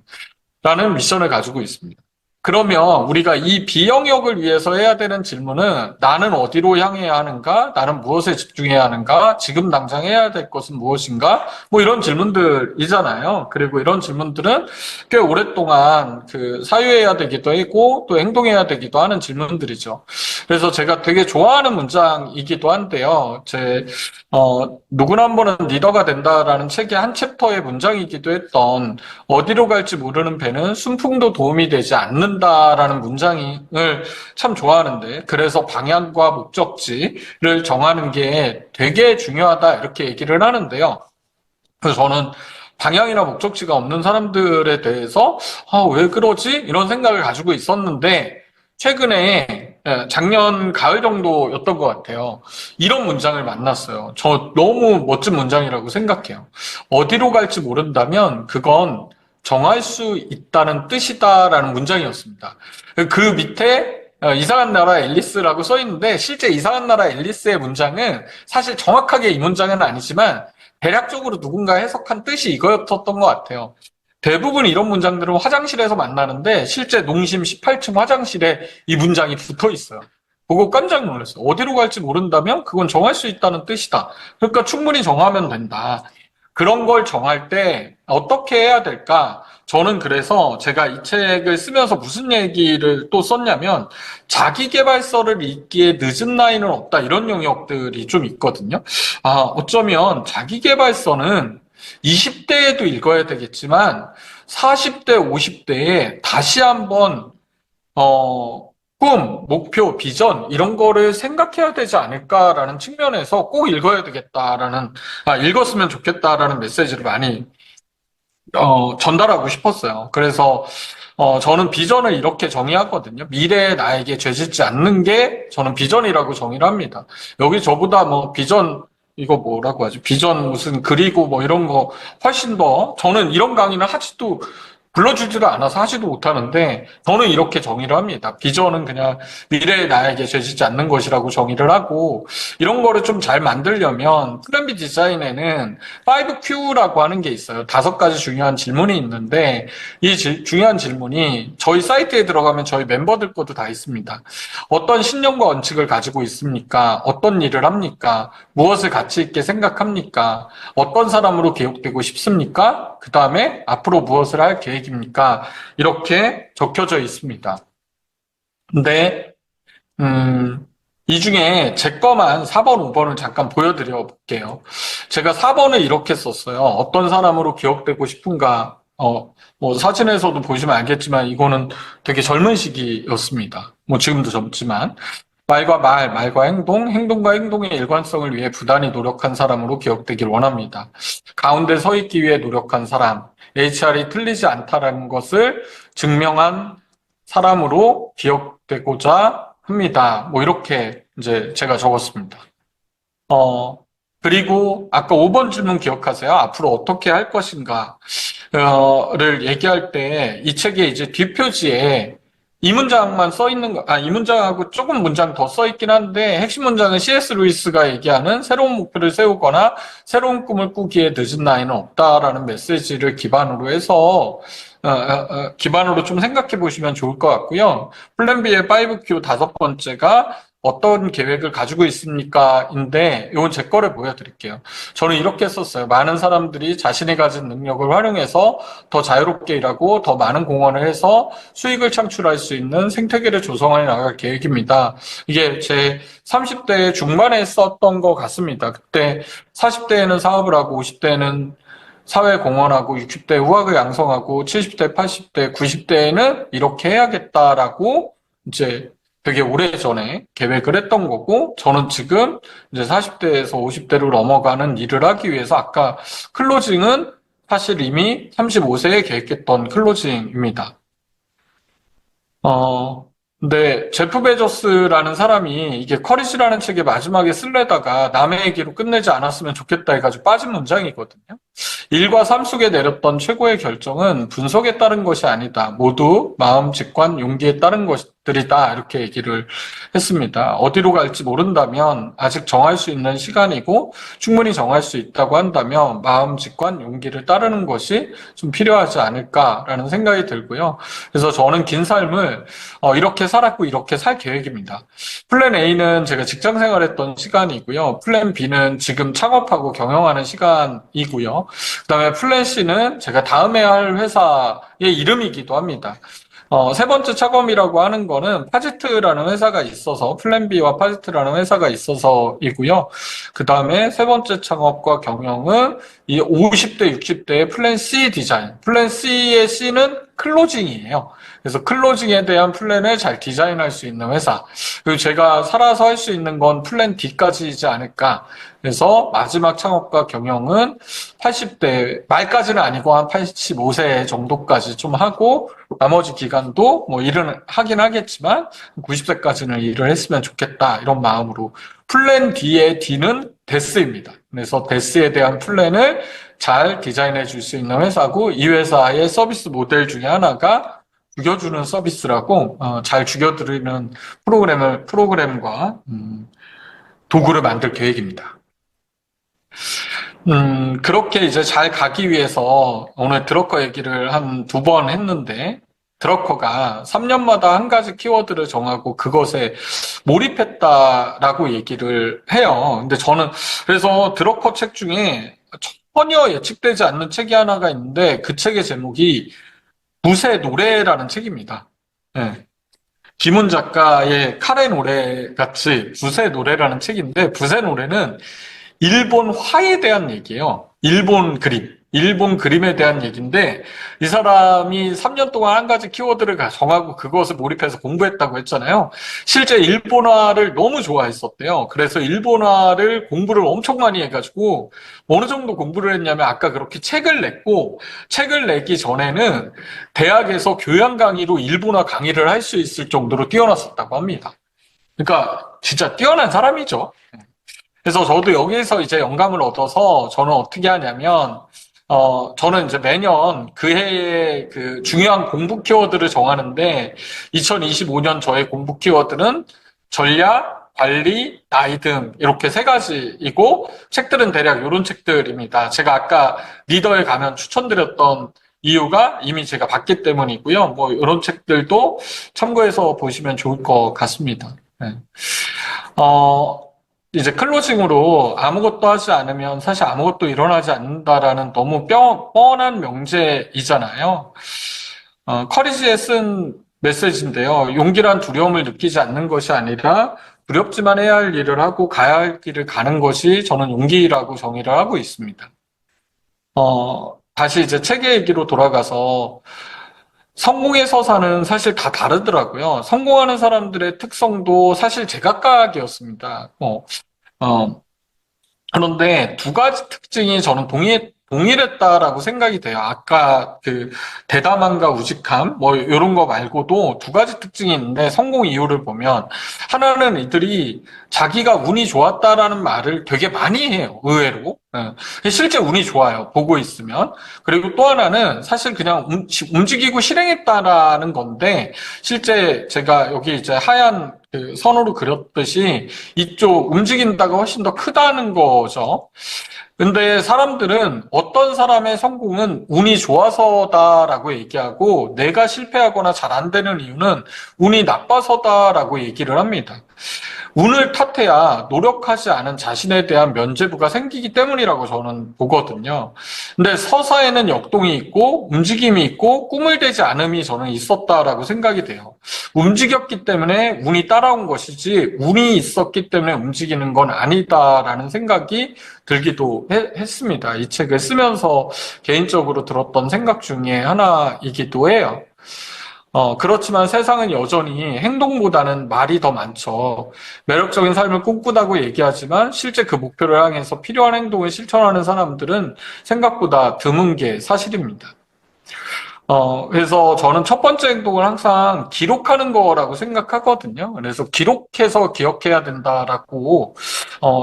라는 미션을 가지고 있습니다. 그러면 우리가 이 B 영역을 위해서 해야 되는 질문은 나는 어디로 향해야 하는가? 나는 무엇에 집중해야 하는가? 지금 당장 해야 될 것은 무엇인가? 뭐 이런 질문들이잖아요. 그리고 이런 질문들은 꽤 오랫동안 사유해야 되기도 하고 또 행동해야 되기도 하는 질문들이죠. 그래서 제가 되게 좋아하는 문장이기도 한데요. 누구나 한 번은 리더가 된다라는 책의 한 챕터의 문장이기도 했던 어디로 갈지 모르는 배는 순풍도 도움이 되지 않는다라는 문장을 참 좋아하는데 그래서 방향과 목적지를 정하는 게 되게 중요하다 이렇게 얘기를 하는데요. 그래서 저는 방향이나 목적지가 없는 사람들에 대해서 왜 그러지? 이런 생각을 가지고 있었는데 최근에 작년 가을 정도였던 것 같아요. 이런 문장을 만났어요. 저 너무 멋진 문장이라고 생각해요. 어디로 갈지 모른다면 그건 정할 수 있다는 뜻이다라는 문장이었습니다. 그 밑에 이상한 나라 앨리스라고 써 있는데 실제 이상한 나라 앨리스의 문장은 사실 정확하게 이 문장은 아니지만 대략적으로 누군가 해석한 뜻이 이거였던 것 같아요. 대부분 이런 문장들은 화장실에서 만나는데 실제 농심 18층 화장실에 이 문장이 붙어 있어요. 보고 깜짝 놀랐어요. 어디로 갈지 모른다면 그건 정할 수 있다는 뜻이다. 그러니까 충분히 정하면 된다. 그런 걸 정할 때 어떻게 해야 될까? 저는 그래서 제가 이 책을 쓰면서 무슨 얘기를 또 썼냐면 자기계발서를 읽기에 늦은 나이는 없다. 이런 영역들이 좀 있거든요. 어쩌면 자기계발서는 20대에도 읽어야 되겠지만 40대, 50대에 다시 한번 꿈, 목표, 비전 이런 거를 생각해야 되지 않을까라는 측면에서 꼭 읽어야 되겠다라는 읽었으면 좋겠다라는 메시지를 많이 전달하고 싶었어요. 그래서 저는 비전을 이렇게 정의하거든요. 미래에 나에게 죄짓지 않는 게 저는 비전이라고 정의를 합니다. 여기 저보다 뭐 비전 이거 뭐라고 하죠? 비전 무슨 그리고 뭐 이런 거 훨씬 더 저는 이런 강의는 하지도 불러주지도 않아서 하지도 못하는데 저는 이렇게 정의를 합니다. 비전은 그냥 미래에 나에게 죄짓지 않는 것이라고 정의를 하고 이런 거를 좀 잘 만들려면 플랜 B 디자인에는 5Q라고 하는 게 있어요. 5가지 중요한 질문이 있는데 이 중요한 질문이 저희 사이트에 들어가면 저희 멤버들 것도 다 있습니다. 어떤 신념과 원칙을 가지고 있습니까? 어떤 일을 합니까? 무엇을 가치 있게 생각합니까? 어떤 사람으로 기억되고 싶습니까? 그 다음에 앞으로 무엇을 할 계획입니까? 이렇게 적혀져 있습니다. 근데 이 중에 제 거만 4번, 5번을 잠깐 보여드려 볼게요. 제가 4번을 이렇게 썼어요. 어떤 사람으로 기억되고 싶은가? 뭐 사진에서도 보시면 알겠지만 이거는 되게 젊은 시기였습니다. 뭐 지금도 젊지만. 말과 말, 말과 행동, 행동과 행동의 일관성을 위해 부단히 노력한 사람으로 기억되길 원합니다. 가운데 서 있기 위해 노력한 사람, HR이 틀리지 않다라는 것을 증명한 사람으로 기억되고자 합니다. 뭐 이렇게 이제 제가 적었습니다. 그리고 아까 5번 질문 기억하세요? 앞으로 어떻게 할 것인가?를 얘기할 때 이 책의 이제 뒷표지에 이 문장만 써 있는 거, 이 문장하고 조금 문장 더 써 있긴 한데 핵심 문장은 C.S. 루이스가 얘기하는 새로운 목표를 세우거나 새로운 꿈을 꾸기에 늦은 나이는 없다라는 메시지를 기반으로 해서 기반으로 좀 생각해 보시면 좋을 것 같고요. 플랜 B의 5Q 5번째가 어떤 계획을 가지고 있습니까? 인데, 이건 제 거를 보여드릴게요. 저는 이렇게 썼어요. 많은 사람들이 자신이 가진 능력을 활용해서 더 자유롭게 일하고 더 많은 공헌을 해서 수익을 창출할 수 있는 생태계를 조성해 나갈 계획입니다. 이게 제 30대 중반에 썼던 것 같습니다. 그때 40대에는 사업을 하고 50대에는 사회 공헌하고 60대 후학을 양성하고 70대, 80대, 90대에는 이렇게 해야겠다라고 이제 되게 오래전에 계획을 했던 거고 저는 지금 이제 40대에서 50대로 넘어가는 일을 하기 위해서 아까 클로징은 사실 이미 35세에 계획했던 클로징입니다. 근데 제프 베조스라는 사람이 이게 커리지라는 책의 마지막에 쓸래다가 남의 얘기로 끝내지 않았으면 좋겠다 해가지고 빠진 문장이거든요. 일과 삶 속에 내렸던 최고의 결정은 분석에 따른 것이 아니다. 모두 마음, 직관, 용기에 따른 것들이다. 이렇게 얘기를 했습니다. 어디로 갈지 모른다면 아직 정할 수 있는 시간이고 충분히 정할 수 있다고 한다면 마음, 직관, 용기를 따르는 것이 좀 필요하지 않을까라는 생각이 들고요. 그래서 저는 긴 삶을 이렇게 살았고 이렇게 살 계획입니다. 플랜 A는 제가 직장 생활했던 시간이고요. 플랜 B는 지금 창업하고 경영하는 시간이고요. 그다음에 플랜 C는 제가 다음에 할 회사의 이름이기도 합니다. 세 번째 창업이라고 하는 거는 파지트라는 회사가 있어서 플랜 B와 파지트라는 회사가 있어서이고요. 그 다음에 세 번째 창업과 경영은 이 50대, 60대의 플랜 C 디자인. 플랜 C의 C는 클로징이에요. 그래서 클로징에 대한 플랜을 잘 디자인할 수 있는 회사. 그리고 제가 살아서 할 수 있는 건 플랜 D까지이지 않을까. 그래서 마지막 창업과 경영은 80대 말까지는 아니고 한 85세 정도까지 좀 하고 나머지 기간도 뭐 일은 하긴 하겠지만 90세까지는 일을 했으면 좋겠다 이런 마음으로 플랜 D의 D는 데스입니다. 그래서 데스에 대한 플랜을 잘 디자인해 줄 수 있는 회사고 이 회사의 서비스 모델 중에 하나가 죽여주는 서비스라고 잘 죽여드리는 프로그램과 도구를 만들 계획입니다. 그렇게 이제 잘 가기 위해서 오늘 드러커 얘기를 한 2번 했는데, 드러커가 3년마다 한 가지 키워드를 정하고 그것에 몰입했다라고 얘기를 해요. 근데 저는 그래서 드러커 책 중에 전혀 예측되지 않는 책이 하나가 있는데 그 책의 제목이 붓의 노래라는 책입니다. 네. 김훈 작가의 칼의 노래 같이 붓의 노래라는 책인데 붓의 노래는 일본 화에 대한 얘기예요. 일본 그림에 대한 얘기인데 이 사람이 3년 동안 한 가지 키워드를 정하고 그것을 몰입해서 공부했다고 했잖아요. 실제 일본화를 너무 좋아했었대요. 그래서 일본화를 공부를 엄청 많이 해가지고 어느 정도 공부를 했냐면 아까 그렇게 책을 냈고 책을 내기 전에는 대학에서 교양 강의로 일본화 강의를 할 수 있을 정도로 뛰어났었다고 합니다. 그러니까 진짜 뛰어난 사람이죠. 그래서 저도 여기에서 이제 영감을 얻어서 저는 어떻게 하냐면, 저는 이제 매년 그 해의 그 중요한 공부 키워드를 정하는데, 2025년 저의 공부 키워드는 전략, 관리, 나이 등 이렇게 3가지이고, 책들은 대략 이런 책들입니다. 제가 아까 리더에 가면 추천드렸던 이유가 이미 제가 봤기 때문이고요. 뭐 이런 책들도 참고해서 보시면 좋을 것 같습니다. 네. 이제 클로징으로 아무것도 하지 않으면 사실 아무것도 일어나지 않는다라는 너무 뻔한 명제이잖아요. 커리지에 쓴 메시지인데요. 용기란 두려움을 느끼지 않는 것이 아니라 두렵지만 해야 할 일을 하고 가야 할 길을 가는 것이 저는 용기라고 정의를 하고 있습니다. 다시 이제 책의 얘기로 돌아가서 성공의 서사는 사실 다 다르더라고요. 성공하는 사람들의 특성도 사실 제각각이었습니다. 그런데 2가지 특징이 저는 동일했다라고 생각이 돼요. 아까 그 대담함과 우직함, 뭐 이런 거 말고도 2가지 특징이 있는데 성공 이유를 보면 하나는 이들이 자기가 운이 좋았다라는 말을 되게 많이 해요. 의외로. 실제 운이 좋아요. 보고 있으면. 그리고 또 하나는 사실 그냥 움직이고 실행했다라는 건데 실제 제가 여기 이제 하얀 그 선으로 그렸듯이 이쪽 움직인다가 훨씬 더 크다는 거죠. 근데 사람들은 어떤 사람의 성공은 운이 좋아서다라고 얘기하고 내가 실패하거나 잘 안 되는 이유는 운이 나빠서다라고 얘기를 합니다. 운을 탓해야 노력하지 않은 자신에 대한 면죄부가 생기기 때문이라고 저는 보거든요. 근데 서사에는 역동이 있고 움직임이 있고 꿈을 대지 않음이 저는 있었다라고 생각이 돼요. 움직였기 때문에 운이 따라온 것이지 운이 있었기 때문에 움직이는 건 아니다라는 생각이 들기도 했습니다. 이 책을 쓰면서 개인적으로 들었던 생각 중에 하나이기도 해요. 그렇지만 세상은 여전히 행동보다는 말이 더 많죠. 매력적인 삶을 꿈꾸다고 얘기하지만 실제 그 목표를 향해서 필요한 행동을 실천하는 사람들은 생각보다 드문 게 사실입니다. 그래서 저는 첫 번째 행동을 항상 기록하는 거라고 생각하거든요. 그래서 기록해서 기억해야 된다라고,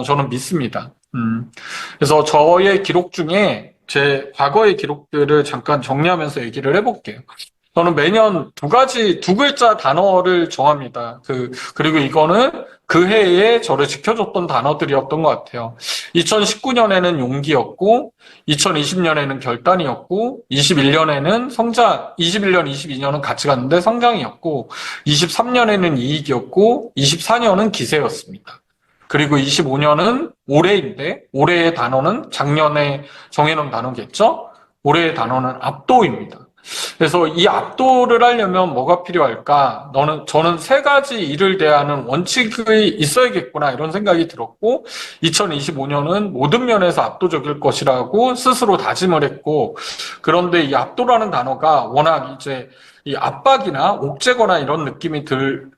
저는 믿습니다. 그래서 저의 기록 중에 제 과거의 기록들을 잠깐 정리하면서 얘기를 해볼게요. 저는 매년 2글자 단어를 정합니다. 그리고 이거는 그 해에 저를 지켜줬던 단어들이었던 것 같아요. 2019년에는 용기였고, 2020년에는 결단이었고, 21년에는 성장, 21년, 22년은 같이 갔는데 성장이었고, 23년에는 이익이었고, 24년은 기세였습니다. 그리고 25년은 올해인데, 올해의 단어는 작년에 정해놓은 단어겠죠? 올해의 단어는 압도입니다. 그래서 이 압도를 하려면 뭐가 필요할까? 저는 3가지 일을 대하는 원칙이 있어야겠구나, 이런 생각이 들었고, 2025년은 모든 면에서 압도적일 것이라고 스스로 다짐을 했고, 그런데 이 압도라는 단어가 워낙 이제 이 압박이나 옥죄거나 이런 느낌이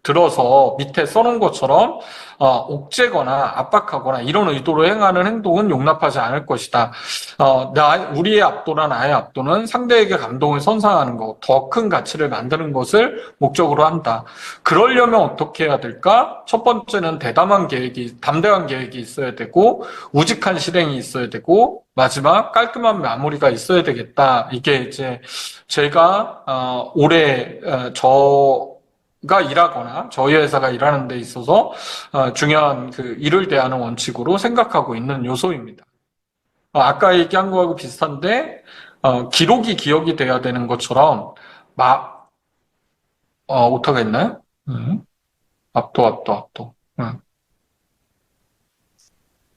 들어서 밑에 써놓은 것처럼 옥죄거나 압박하거나 이런 의도로 행하는 행동은 용납하지 않을 것이다. 우리의 압도나 나의 압도는 상대에게 감동을 선사하는 것, 더 큰 가치를 만드는 것을 목적으로 한다. 그러려면 어떻게 해야 될까? 첫 번째는 담대한 계획이 있어야 되고, 우직한 실행이 있어야 되고, 마지막 깔끔한 마무리가 있어야 되겠다. 이게 이제 제가 올해 저가 일하거나 저희 회사가 일하는 데 있어서 중요한 그 일을 대하는 원칙으로 생각하고 있는 요소입니다. 아까 얘기한 거하고 비슷한데 기록이 기억이 돼야 되는 것처럼 어떻게 했나요? 압도.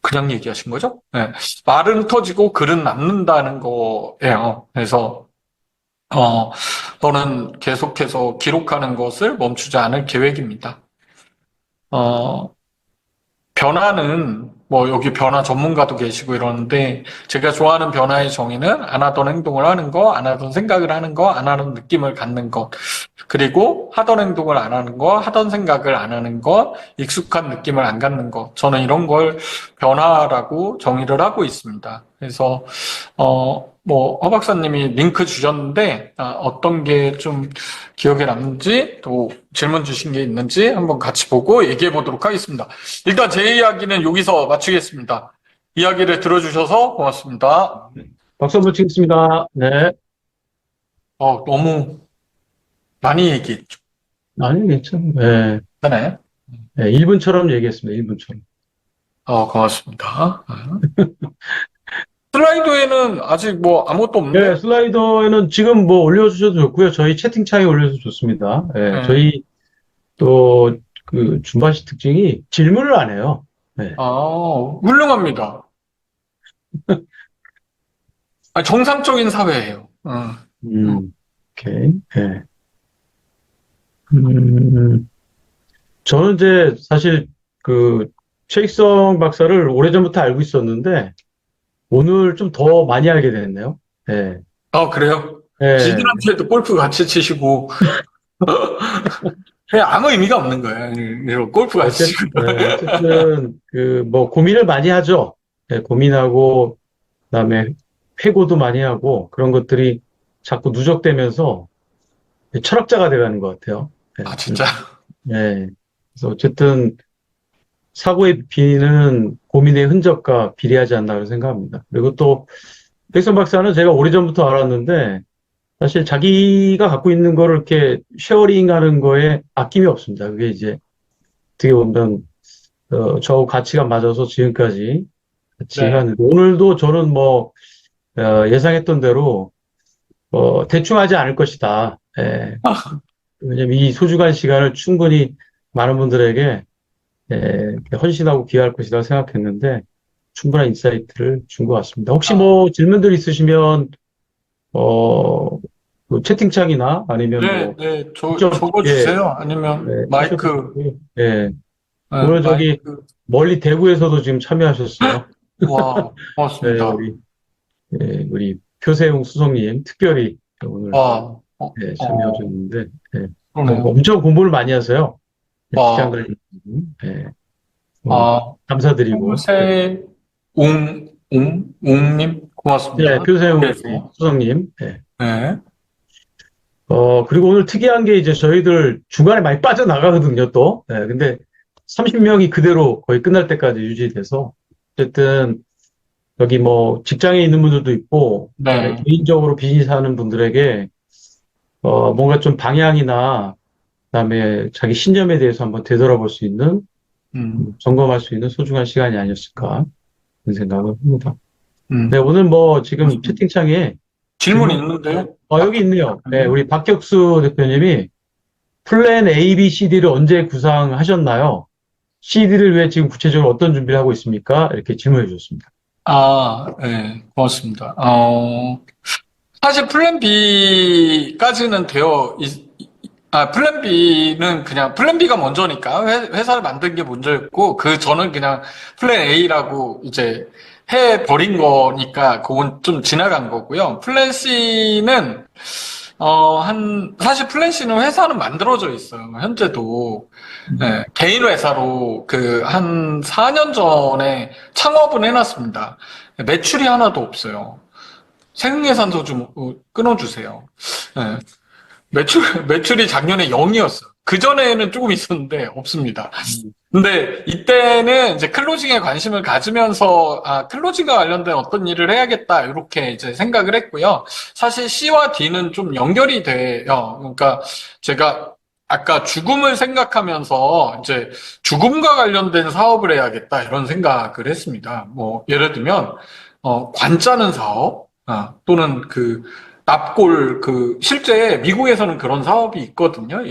그냥 얘기하신 거죠? 네. 말은 터지고 글은 남는다는 거예요. 그래서 저는 계속해서 기록하는 것을 멈추지 않을 계획입니다. 변화는 뭐 여기 변화 전문가도 계시고 이러는데 제가 좋아하는 변화의 정의는 안 하던 행동을 하는 거, 안 하던 생각을 하는 거, 안 하는 느낌을 갖는 것, 그리고 하던 행동을 안 하는 거, 하던 생각을 안 하는 것, 익숙한 느낌을 안 갖는 것. 저는 이런 걸 변화라고 정의를 하고 있습니다. 그래서 허 박사님이 링크 주셨는데 어떤 게 좀 기억에 남는지 또 질문 주신 게 있는지 한번 같이 보고 얘기해 보도록 하겠습니다. 일단 제 이야기는 여기서 마치겠습니다. 이야기를 들어주셔서 고맙습니다. 박수 한번 치겠습니다. 네. 너무 많이 얘기했죠. 아니, 괜찮아요. 네. 네. 네, 1분처럼 얘기했습니다. 1분처럼. 고맙습니다. 슬라이드에는 아직 뭐 아무것도 없는데? 네, 슬라이더에는 지금 뭐 올려주셔도 좋고요. 저희 채팅창에 올려도 좋습니다. 네, 저희 또 그 준바시 특징이 질문을 안 해요. 네. 훌륭합니다. 정상적인 사회예요. 오케이. 네. 저는 이제 사실 그 최익성 박사를 오래전부터 알고 있었는데 오늘 좀 더 많이 알게 됐네요. 네. 그래요? 네. 지들한테도 골프 같이 치시고 그냥 아무 의미가 없는 거예요. 이런 골프 같이 치고. 어쨌든 그 뭐 고민을 많이 하죠. 네, 고민하고 그다음에 회고도 많이 하고 그런 것들이 자꾸 누적되면서 철학자가 돼가는 것 같아요. 네. 진짜? 네. 그래서 어쨌든 사고의 비는 고민의 흔적과 비례하지 않나 생각합니다. 그리고 또 백선 박사는 제가 오래전부터 알았는데 사실 자기가 갖고 있는 거를 이렇게 쉐어링하는 거에 아낌이 없습니다. 그게 이제 어떻게 보면 저 가치가 맞아서 지금까지 같이 네. 하는데 오늘도 저는 뭐 예상했던 대로 대충 하지 않을 것이다. 예. 왜냐면 이 소중한 시간을 충분히 많은 분들에게 헌신하고 기여할 것이라고 생각했는데 충분한 인사이트를 준 것 같습니다. 혹시 뭐 질문들 있으시면 그 채팅창이나 아니면 적어주세요. 아니면 마이크. 오늘 저기 멀리 대구에서도 지금 참여하셨어요. 와, 고맙습니다. 우리 표세용 수석님 특별히 오늘 참여하셨는데 엄청 공부를 많이 하세요. 시장 관리. 감사드리고. 웅님 고맙습니다. 네, 표세용 수석님. 네. 그리고 오늘 특이한 게 이제 저희들 중간에 많이 빠져나가거든요, 또. 근데 30명이 그대로 거의 끝날 때까지 유지돼서 어쨌든 여기 뭐 직장에 있는 분들도 있고 개인적으로 비즈니스 하는 분들에게 뭔가 좀 방향이나 그다음에 자기 신념에 대해서 한번 되돌아볼 수 있는 점검할 수 있는 소중한 시간이 아니었을까 그런 생각을 합니다. 네, 오늘 뭐 지금 채팅창에 질문이 있는데요? 여기 있네요. 네, 우리 박격수 대표님이 플랜 A, B, CD를 언제 구상하셨나요? CD를 위해 지금 구체적으로 어떤 준비를 하고 있습니까? 이렇게 질문해 주셨습니다. 네, 고맙습니다. 사실 플랜 B까지는 플랜 B는 그냥 플랜 B가 먼저니까 회사를 만든 게 먼저였고 저는 그냥 플랜 A라고 이제 해버린 거니까 그건 좀 지나간 거고요. 플랜 C는 사실 플랜시는 회사는 만들어져 있어요. 현재도. 네, 개인 회사로 한 4년 전에 창업은 해놨습니다. 매출이 하나도 없어요. 세금계산서 좀 끊어주세요. 네, 매출이 작년에 0이었어요. 그전에는 조금 있었는데 없습니다. 근데 이때는 이제 클로징에 관심을 가지면서 클로징과 관련된 어떤 일을 해야겠다 이렇게 이제 생각을 했고요. 사실 C와 D는 좀 연결이 돼요. 그러니까 제가 아까 죽음을 생각하면서 이제 죽음과 관련된 사업을 해야겠다 이런 생각을 했습니다. 뭐 예를 들면 관 짜는 사업 또는 납골 실제 미국에서는 그런 사업이 있거든요.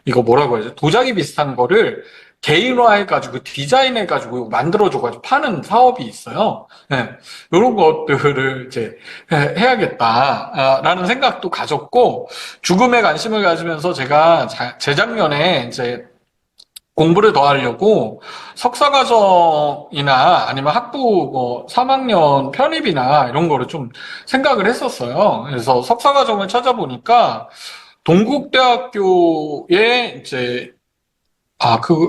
이거 뭐라고 하죠? 도자기 비슷한 거를 개인화해가지고 디자인해가지고 만들어줘가지고 파는 사업이 있어요. 네, 이런 것들을 이제 해야겠다라는 생각도 가졌고 죽음에 관심을 가지면서 제가 재작년에 이제 공부를 더 하려고 석사과정이나 아니면 학부 3학년 편입이나 이런 거를 좀 생각을 했었어요. 그래서 석사과정을 찾아보니까 동국대학교에 이제 학과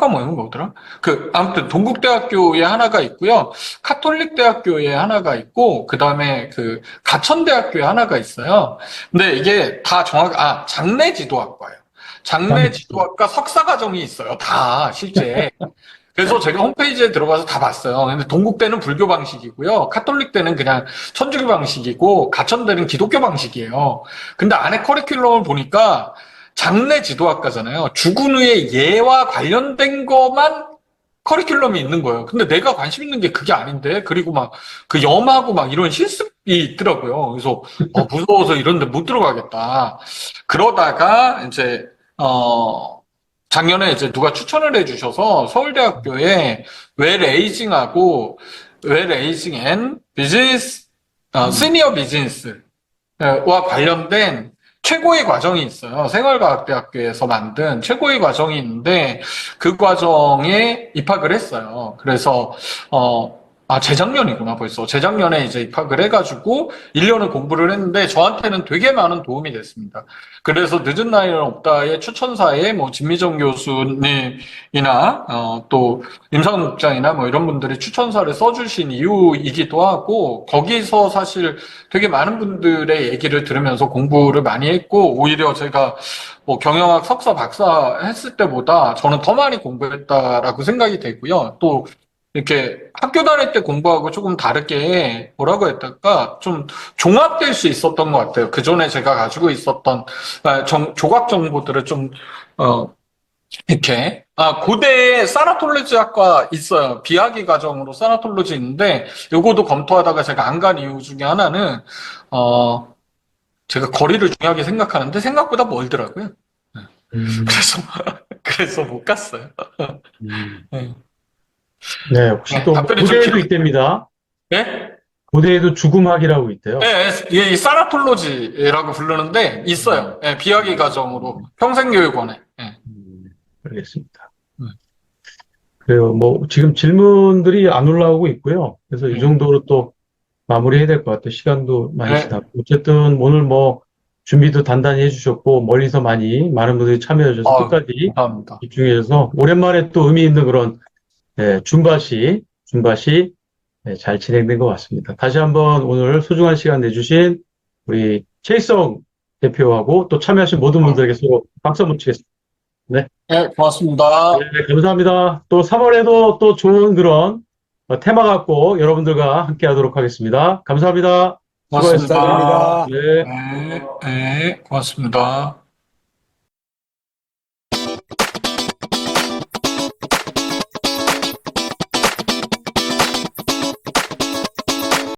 뭐더라? 아무튼, 동국대학교에 하나가 있고요. 카톨릭대학교에 하나가 있고, 그 다음에 가천대학교에 하나가 있어요. 근데 이게 다 장례지도학과예요. 장례지도학과 석사과정이 있어요. 다, 실제. 그래서 제가 홈페이지에 들어가서 다 봤어요. 근데 동국대는 불교 방식이고요. 카톨릭대는 그냥 천주교 방식이고, 가천대는 기독교 방식이에요. 근데 안에 커리큘럼을 보니까, 장례 지도학과잖아요. 죽은 후의 예와 관련된 것만 커리큘럼이 있는 거예요. 근데 내가 관심 있는 게 그게 아닌데, 그리고 염하고 이런 실습이 있더라고요. 그래서, 무서워서 이런 데 못 들어가겠다. 그러다가, 이제, 작년에 이제 누가 추천을 해주셔서 서울대학교에 웰에이징 앤 비즈니스, 시니어 비즈니스와 관련된 최고의 과정이 있어요. 생활과학대학교에서 만든 최고의 과정이 있는데 그 과정에 입학을 했어요. 그래서 재작년이구나 벌써. 재작년에 이제 입학을 해가지고 1년을 공부를 했는데 저한테는 되게 많은 도움이 됐습니다. 그래서 늦은 나이는 없다의 추천사에 진미정 교수님이나 또 임상훈 국장이나 이런 분들이 추천사를 써주신 이유이기도 하고 거기서 사실 되게 많은 분들의 얘기를 들으면서 공부를 많이 했고 오히려 제가 경영학 석사 박사 했을 때보다 저는 더 많이 공부했다라고 생각이 되고요. 또 이렇게 학교 다닐 때 공부하고 조금 다르게 뭐라고 했달까 좀 종합될 수 있었던 것 같아요. 그 전에 제가 가지고 있었던 조각 정보들을 좀 이렇게 고대에 사나톨로지학과 있어요. 비학위 과정으로 사나톨로지 있는데 요거도 검토하다가 제가 안 간 이유 중에 하나는 제가 거리를 중요하게 생각하는데 생각보다 멀더라고요. 그래서 못 갔어요. 네. 네, 혹시 또 고대에도 있답니다. 네? 고대에도 죽음학이라고 있대요. 네, 이 사나톨로지라고 부르는데 있어요. 네, 비학위 과정으로 평생교육원에. 네. 알겠습니다. 그래요. 지금 질문들이 안 올라오고 있고요. 그래서 이 정도로 또 마무리해야 될 것 같아요. 시간도 많이 지났고. 어쨌든 오늘 준비도 단단히 해주셨고, 멀리서 많은 분들이 참여해주셔서 끝까지 감사합니다. 집중해줘서 오랜만에 또 의미 있는 그런 줌바시 잘 진행된 것 같습니다. 다시 한번 오늘 소중한 시간 내주신 우리 최희성 대표하고 또 참여하신 모든 분들에게 서로 박수 한번 치겠습니다. 네. 네, 고맙습니다. 네, 감사합니다. 또 3월에도 또 좋은 그런 테마 갖고 여러분들과 함께 하도록 하겠습니다. 감사합니다. 고맙습니다. 수고하셨습니다. 네. 네, 고맙습니다.